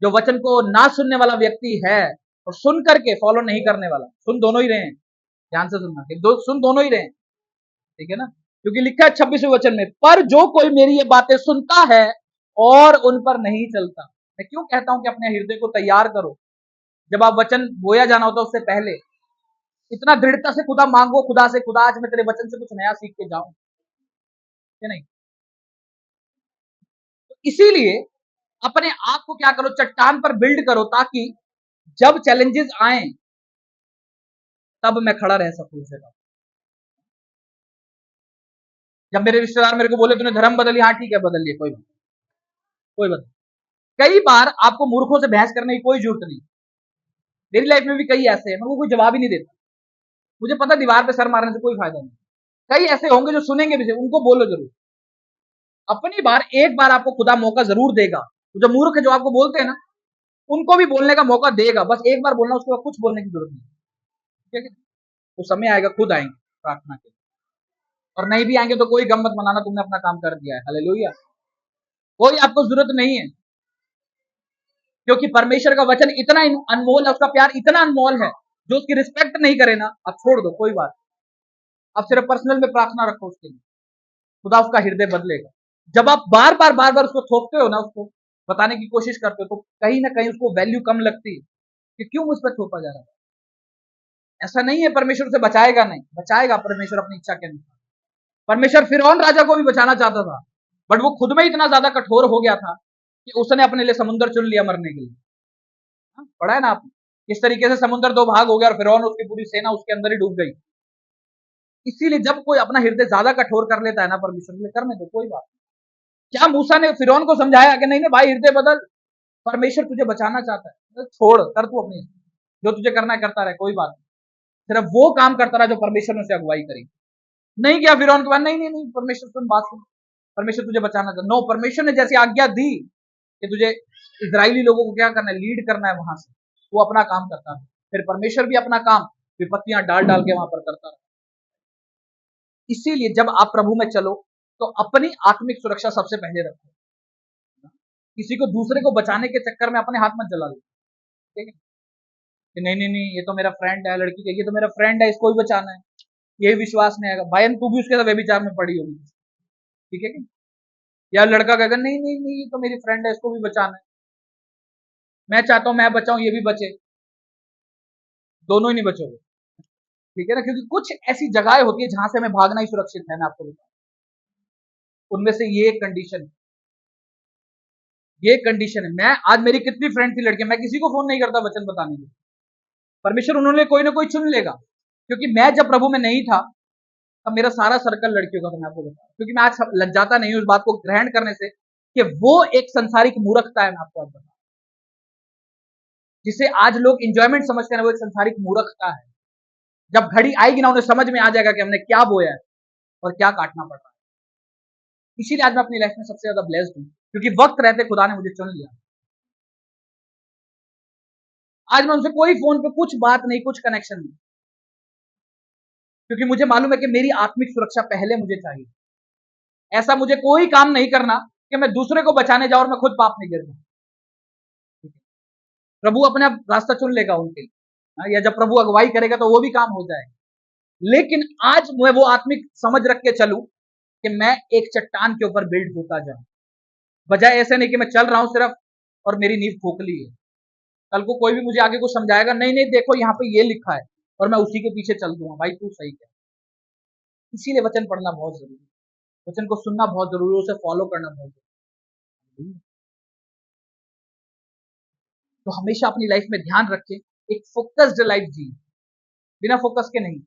जो वचन को ना सुनने वाला व्यक्ति है और सुन करके फॉलो नहीं करने वाला, सुन दोनों ही रहे हैं, ध्यान से सुनना, सुन दोनों ही रहे हैं, ठीक है ना? क्योंकि लिखा है 26वें वचन में, पर जो कोई मेरी ये बातें सुनता है और उन पर नहीं चलता। मैं क्यों कहता हूं कि अपने हृदय को तैयार करो, जब आप वचन बोया जाना होता उससे पहले इतना दृढ़ता से खुदा मांगो, खुदा से, खुदा आज मैं तेरे वचन से कुछ नया सीख के जाऊं, कि नहीं? तो इसीलिए अपने आप को क्या करो, चट्टान पर बिल्ड करो, ताकि जब चैलेंजेस आए तब मैं खड़ा रह सकूं उसे। जब मेरे रिश्तेदार मेरे को बोले तूने धर्म बदली, हाँ ठीक है बदल लिया, कोई बात, कोई बात। कई बार आपको मूर्खों से बहस करने की कोई जरूरत नहीं। मेरी लाइफ में भी कई ऐसे हैं, मैं वो कोई जवाब ही नहीं देता, मुझे पता दीवार पे सर मारने से कोई फायदा नहीं। कई ऐसे होंगे जो सुनेंगे भी, उनको बोलो जरूर। अपनी बार एक बार आपको खुदा मौका जरूर देगा। जो मूर्ख है, जो आपको बोलते हैं ना, उनको भी बोलने का मौका देगा, बस एक बार बोलना, उसके बाद कुछ बोलने की जरूरत नहीं। ठीक है, तो समय आएगा खुद आएंगे प्रार्थना के, और नहीं भी आएंगे तो कोई गम मत मनाना, तुमने अपना काम कर दिया है। हालेलुया, कोई आपको जरूरत नहीं है, क्योंकि परमेश्वर का वचन इतना अनमोल है, उसका प्यार इतना अनमोल है, जो उसकी रिस्पेक्ट नहीं करे ना, आप छोड़ दो, कोई बात। आप सिर्फ पर्सनल में प्रार्थना रखो उसके लिए, खुदा उसका हृदय बदलेगा। जब आप बार बार उसको थोपते हो ना, उसको बताने की कोशिश करते हो, तो कहीं ना कहीं उसको वैल्यू कम लगती है कि क्यों मुझ पर थोपा जा रहा है। ऐसा नहीं है परमेश्वर उसे बचाएगा, नहीं बचाएगा परमेश्वर अपनी इच्छा के अनुसार। परमेश्वर फिरौन राजा को भी बचाना चाहता था, बट वो खुद में इतना ज्यादा कठोर हो गया था कि उसने अपने लिए समुद्र चुन लिया मरने के लिए। पढ़ा है ना आपने किस तरीके से समुद्र दो भाग हो गया और फिरौन उसकी पूरी सेना उसके अंदर ही डूब गई। इसीलिए जब कोई अपना हृदय ज्यादा कठोर कर लेता है ना, परमेश्वर के लिए करने दो, कोई बात नहीं। क्या मूसा ने फिरौन को समझाया कि नहीं नहीं भाई हृदय बदल, परमेश्वर तुझे बचाना चाहता है, तो छोड़, कर तू अपनी, जो तुझे करना है करता रहे, कोई बात नहीं। सिर्फ वो काम करता रहा जो परमेश्वर ने उसे अगुवाई करी। नहीं किया फिरौन के बाद, नहीं नहीं नहीं परमेश्वर सुन बात सुन, परमेश्वर तुझे बचाना चाहता। नो, परमेश्वर ने जैसी आज्ञा दी कि तुझे इजरायली लोगों को क्या करना है, लीड करना है वहां से, वो अपना काम करता है। फिर परमेश्वर भी अपना काम विपत्तियां डाल डाल के वहां पर करता है। इसीलिए जब आप प्रभु में चलो तो अपनी आत्मिक सुरक्षा सबसे पहले रखो। किसी को दूसरे को बचाने के चक्कर में अपने हाथ मत जला लो, ठीक है? कि नहीं नहीं नहीं ये तो मेरा फ्रेंड है, लड़की का ये तो मेरा फ्रेंड है, इसको भी बचाना है, यही विश्वास नहीं आएगा। भाई तू भी उसके साथ व्यभिचार में पड़ी होगी, ठीक है कि? या लड़का कहेगा नहीं नहीं नहीं ये तो मेरी फ्रेंड है, इसको भी बचाना है, मैं चाहता हूं मैं बचाऊं ये भी बचे, दोनों ही नहीं बचोगे, ठीक है ना? क्योंकि कुछ ऐसी जगहें होती है जहां से हमें भागना ही सुरक्षित है, मैं आपको बताऊं। उनमें से ये एक कंडीशन है, ये कंडीशन है। मैं आज मेरी कितनी फ्रेंड थी लड़कियां, मैं किसी को फोन नहीं करता वचन बताने के लिए, परमेश्वर उन्होंने कोई ना कोई चुन लेगा। क्योंकि मैं जब प्रभु में नहीं था तब मेरा सारा सर्कल लड़कियों का था, मैं आपको बताऊं। क्योंकि मैं आज लज्जाता नहीं हूं उस बात को ग्रहण करने से कि वो एक संसारिक मूर्खता है, मैं आपको आज बताऊं, जिसे आज लोग इंजॉयमेंट समझते हैं, वो एक संसारिक मूर्खता है। जब घड़ी आएगी ना, उन्हें समझ में आ जाएगा कि हमने क्या बोया है और क्या काटना पड़ रहा है। इसीलिए आज मैं अपनी लाइफ में सबसे ज्यादा ब्लेस्ड हूं, क्योंकि वक्त रहते खुदा ने मुझे चुन लिया। आज मैं उनसे कोई फोन पे कुछ बात नहीं, कुछ कनेक्शन नहीं, क्योंकि मुझे मालूम है कि मेरी आत्मिक सुरक्षा पहले मुझे चाहिए। ऐसा मुझे कोई काम नहीं करना कि मैं दूसरे को बचाने जाऊं और मैं खुद पाप में गिर जाऊं। प्रभु अपने आप रास्ता चुन लेगा उनके लिए, या जब प्रभु अगुवाई करेगा तो वो भी काम हो जाएगा। लेकिन आज मैं वो आत्मिक समझ रख के चलूं कि मैं एक चट्टान के ऊपर बिल्ड होता जाऊं, बजाय ऐसे नहीं कि मैं चल रहा हूं सिर्फ और मेरी नींव खोखली है। कल को कोई भी मुझे आगे कुछ समझाएगा, नहीं नहीं देखो यहाँ पे ये लिखा है, और मैं उसी के पीछे चल दूंगा, भाई तू सही क्या। इसीलिए वचन पढ़ना बहुत जरूरी है, वचन को सुनना बहुत जरूरी है, उसे फॉलो करना बहुत जरूरी है। तो हमेशा अपनी लाइफ में ध्यान रखें, एक फोकस्ड लाइफ जी, बिना फोकस के नहीं।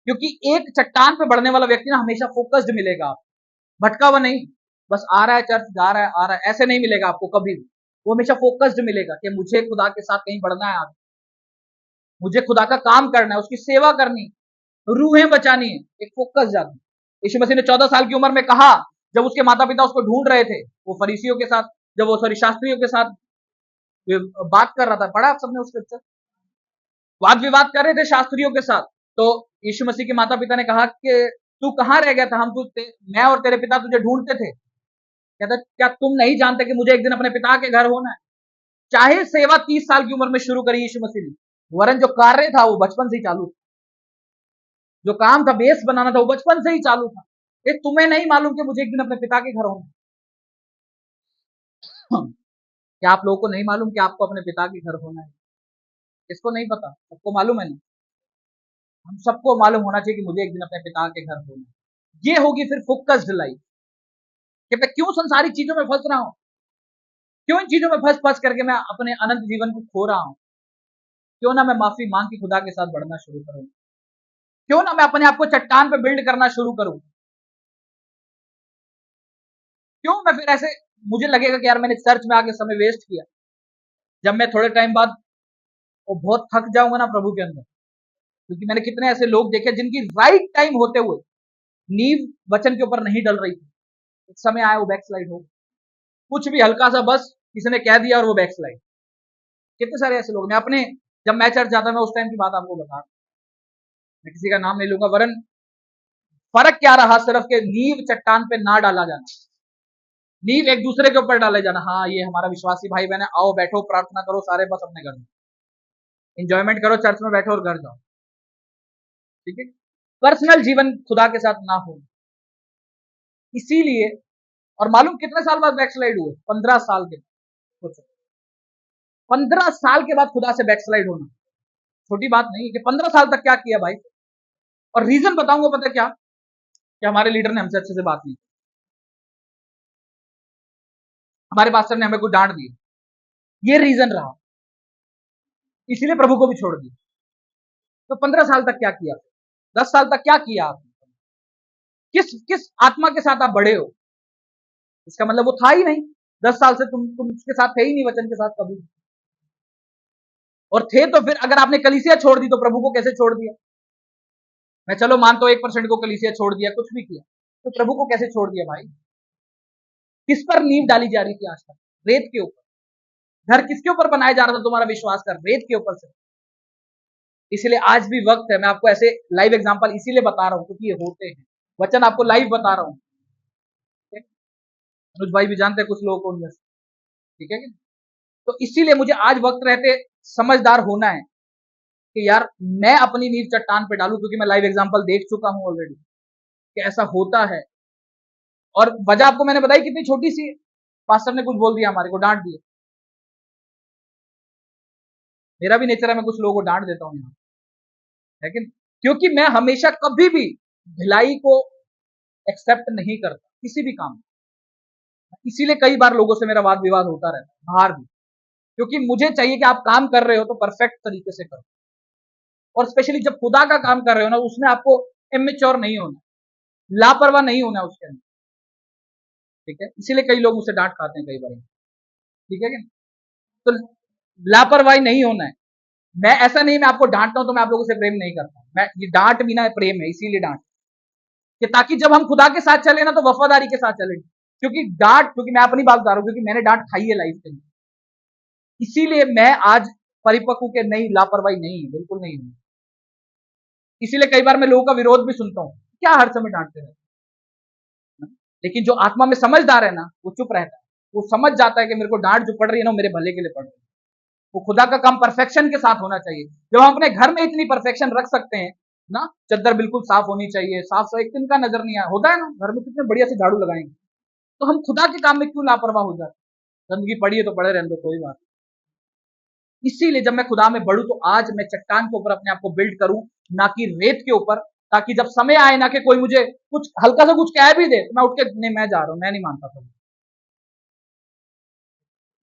क्योंकि एक चट्टान पे बढ़ने वाला व्यक्ति ना हमेशा फोकस्ड मिलेगा आपको, भटका हुआ नहीं, बस आ रहा है चर्च, जा रहा है, आ रहा है, ऐसे नहीं मिलेगा आपको कभी भी। वो हमेशा फोकस्ड मिलेगा कि मुझे खुदा के साथ कहीं बढ़ना है आगे, मुझे खुदा का काम करना है, उसकी सेवा करनी, रूहें बचानी है, एक फोकस जाती। यीशु मसीह ने 14 साल की उम्र में कहा, जब उसके माता पिता उसको ढूंढ रहे थे, वो फरीसियों के साथ, जब वो शास्त्रियों के साथ बात कर रहा था, पढ़ा आप सबने उस स्क्रिप्चर, वाद विवाद कर रहे थे शास्त्रियों के साथ। तो यीशु मसीह के माता पिता ने कहा कि तू कहां रह गया था, हम मैं और तेरे पिता तुझे ढूंढते थे। कहता क्या तुम नहीं जानते कि मुझे एक दिन अपने पिता के घर होना है। चाहे सेवा 30 साल की उम्र में शुरू करी यीशु मसीह ने, वरन जो कार्य था वो बचपन से ही चालू था, जो काम था बेस बनाना था वो बचपन से ही चालू था। ये तुम्हें नहीं मालूम कि मुझे एक दिन अपने पिता के घर होना है? क्या आप लोगों को नहीं मालूम कि आपको अपने पिता के घर होना है? इसको नहीं पता, सबको मालूम है ना? हम सबको मालूम होना चाहिए कि मुझे एक दिन अपने पिता के घर होना है। ये होगी फिर फोकस्ड लाइफ, कि मैं क्यों संसारिक चीजों में फंस रहा हूं, क्यों इन चीजों में फंस फंस करके मैं अपने अनंत जीवन को खो रहा हूं। क्यों ना मैं माफी मांग के खुदा के साथ बढ़ना शुरू करूं, क्यों ना मैं अपने आप को चट्टान पे बिल्ड करना शुरू करूं। क्यों मैं फिर ऐसे, मुझे लगेगा कि यार मैंने चर्च में आके समय वेस्ट किया, जब मैं थोड़े टाइम बाद वो बहुत थक जाऊंगा ना प्रभु के अंदर। क्योंकि मैंने कितने ऐसे लोग देखे जिनकी राइट टाइम होते हुए नींव वचन के ऊपर नहीं डल रही थी, एक समय आया वो बैकस्लाइड हो, कुछ भी हल्का सा बस किसी ने कह दिया और वो बैकस्लाइड। कितने सारे ऐसे लोग, मैं अपने, जब मैं चर्च जाता मैं उस टाइम की बात आपको बता रहा हूं, मैं किसी का नाम नहीं लूंगा, वरन फर्क क्या रहा सिर्फ के नींव चट्टान पे ना डाला जाना, नींव एक दूसरे के ऊपर डाले जाना। हाँ ये हमारा विश्वासी भाई बहन है, आओ बैठो प्रार्थना करो सारे, बस अपने घर में एंजॉयमेंट करो, चर्च में बैठो और घर जाओ, ठीक है। पर्सनल जीवन खुदा के साथ ना हो। इसीलिए, और मालूम कितने साल बाद बैकस्लाइड हुए? 15 साल के बाद। 15 साल के बाद खुदा से बैकस्लाइड होना छोटी बात नहीं है, कि 15 साल तक क्या किया भाई। और रीजन बताऊंगा, पता क्या, कि हमारे लीडर ने हमसे अच्छे से बात नहीं की, हमारे पास्टर ने हमें कुछ डांट दी, ये रीजन रहा, इसीलिए प्रभु को भी छोड़ दिया। तो 15 साल तक क्या किया, 10 साल तक क्या किया आपने, किस किस आत्मा के साथ आप बड़े हो? इसका मतलब वो था ही नहीं, 10 साल से तुम उसके साथ थे ही नहीं, वचन के साथ कभी। और थे तो फिर अगर आपने कलीसिया छोड़ दी तो प्रभु को कैसे छोड़ दिया? मैं चलो मानता हूं 1% को कलीसिया छोड़ दिया, कुछ भी किया, तो प्रभु को कैसे छोड़ दिया भाई? किस पर नींव डाली जा रही थी आज तक? रेत के ऊपर। घर किसके ऊपर बनाया जा रहा था तुम्हारा विश्वास कर? रेत के ऊपर से। इसलिए आज भी वक्त है, मैं आपको ऐसे लाइव एग्जांपल इसीलिए बता रहा हूं क्योंकि ये होते हैं, वचन आपको लाइव बता रहा हूं। अनुज भाई भी जानते हैं कुछ लोगों को उनमें से, ठीक है। तो इसीलिए मुझे आज वक्त रहते समझदार होना है कि यार मैं अपनी नींव चट्टान पे डालूं, क्योंकि मैं लाइव एग्जांपल देख चुका हूं ऑलरेडी कि ऐसा होता है। और वजह आपको मैंने बताई कितनी छोटी सी है, पास्टर ने कुछ बोल दिया, हमारे को डांट दिया। मेरा भी नेचर है, मैं कुछ लोगों को डांट देता हूं यहाँ, लेकिन क्योंकि मैं हमेशा कभी भी भिलाई को एक्सेप्ट नहीं करता किसी भी काम में। इसीलिए कई बार लोगों से मेरा वाद विवाद होता रहता है बाहर भी, क्योंकि मुझे चाहिए कि आप काम कर रहे हो तो परफेक्ट तरीके से करो। और स्पेशली जब खुदा का काम कर रहे हो ना, उसमें आपको इमेच्योर नहीं होना, लापरवाह नहीं होना उसके अंदर, ठीक है। इसीलिए कई लोग मुझसे डांट खाते हैं कई बार, ठीक है। तो लापरवाही नहीं होना है। मैं ऐसा नहीं, मैं आपको डांटता हूं तो मैं आप लोगों से प्रेम नहीं करता, मैं ये डांट भी ना प्रेम है, इसीलिए डांट, कि ताकि जब हम खुदा के साथ चले ना तो वफादारी के साथ चले। क्योंकि डांट, क्योंकि मैं अपनी बात बता रहा हूं, क्योंकि मैंने डांट खाई है लाइफ के अंदर, इसीलिए मैं आज परिपक्व के नहीं, लापरवाही नहीं, बिल्कुल नहीं हूं। इसीलिए कई बार मैं लोगों का विरोध भी सुनता हूं, क्या हर समय डांटते रहते, लेकिन जो आत्मा में समझदार है ना, वो चुप रहता है। वो समझ जाता है कि मेरे को डांट जो पड़ रही है ना, मेरे भले के लिए पड़ रही है। वो खुदा का काम परफेक्शन के साथ होना चाहिए। जब हम अपने घर में इतनी परफेक्शन रख सकते हैं ना, चद्दर बिल्कुल साफ होनी चाहिए, साफ सफाई एक दिन का नजर नहीं आया होता है ना, घर में कितने बढ़िया से झाड़ू लगाएंगे, तो हम खुदा के काम में क्यों लापरवाह हो जाते? गंदगी पड़ी है तो पड़े रहने दो, कोई बात। इसीलिए जब मैं खुदा में बढ़ू तो आज मैं चट्टान के ऊपर अपने आप को बिल्ड करूं, ना कि रेत के ऊपर, ताकि जब समय आए ना कि कोई मुझे कुछ हल्का सा कुछ कह भी दे तो मैं उठ के नहीं, मैं जा रहा हूं, मैं नहीं मानता था।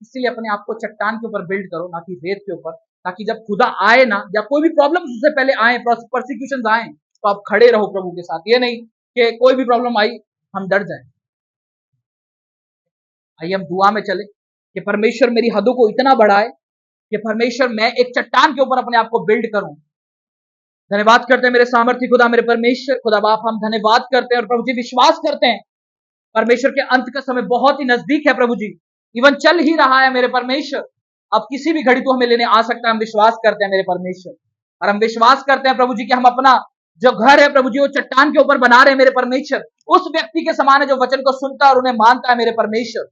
इसीलिए अपने आप को चट्टान के ऊपर बिल्ड करो, ना कि रेत के ऊपर, ताकि जब खुदा आए ना, या कोई भी प्रॉब्लम उससे पहले आए, परसिक्यूशन आए, तो आप खड़े रहो प्रभु के साथ। ये नहीं कि कोई भी प्रॉब्लम आई हम डर जाए। आइए हम दुआ में चले कि परमेश्वर मेरी हदों को इतना बढ़ाए कि परमेश्वर मैं एक चट्टान के ऊपर अपने आप को बिल्ड करूं। धन्यवाद करते हैं मेरे सामर्थ्य खुदा, मेरे परमेश्वर खुदा बाप, हम धन्यवाद करते हैं और प्रभु जी विश्वास करते हैं परमेश्वर के अंत का समय बहुत ही नजदीक है प्रभु जी, इवन चल ही रहा है मेरे परमेश्वर। अब किसी भी घड़ी तो हमें लेने आ सकता है, हम विश्वास करते हैं मेरे परमेश्वर। और हम विश्वास करते हैं प्रभु जी कि हम अपना जो घर है प्रभु जी वो चट्टान के ऊपर बना रहे हैं मेरे परमेश्वर। उस व्यक्ति के समान है जो वचन को सुनता है और उन्हें मानता है मेरे परमेश्वर।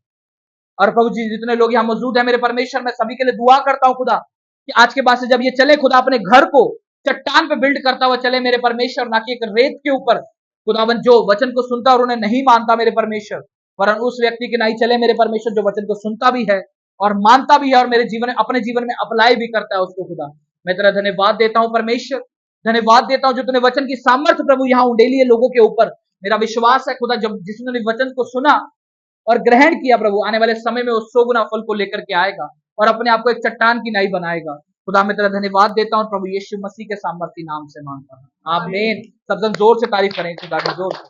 और प्रभु जी जितने लोग यहाँ मौजूद है मेरे परमेश्वर, मैं सभी के लिए दुआ करता हूँ खुदा कि आज के बाद से जब ये चले खुदा, अपने घर को चट्टान पे बिल्ड करता हुआ चले मेरे परमेश्वर, ना कि एक रेत के ऊपर खुदावन जो वचन को सुनता और उन्हें नहीं मानता मेरे परमेश्वर, वरन उस व्यक्ति के नहीं चले मेरे परमेश्वर जो वचन को सुनता भी है और मानता भी है और मेरे जीवन अपने जीवन में अप्लाई भी करता है उसको। खुदा मैं तेरा धन्यवाद देता हूँ परमेश्वर, धन्यवाद देता हूँ जो तूने वचन की सामर्थ्य प्रभु यहाँ उंडेली है लोगों के ऊपर। मेरा विश्वास है खुदा जब जिसने वचन को सुना और ग्रहण किया प्रभु, आने वाले समय में वो 100 गुना फल को लेकर के आएगा और अपने आप को एक चट्टान की नाई बनाएगा। खुदा मैं तेरा धन्यवाद देता हूँ प्रभु यीशु मसीह के सामर्थी नाम से मांगता हूँ, आमीन। सब जन जोर से तारीफ करें खुदा की, जोर से।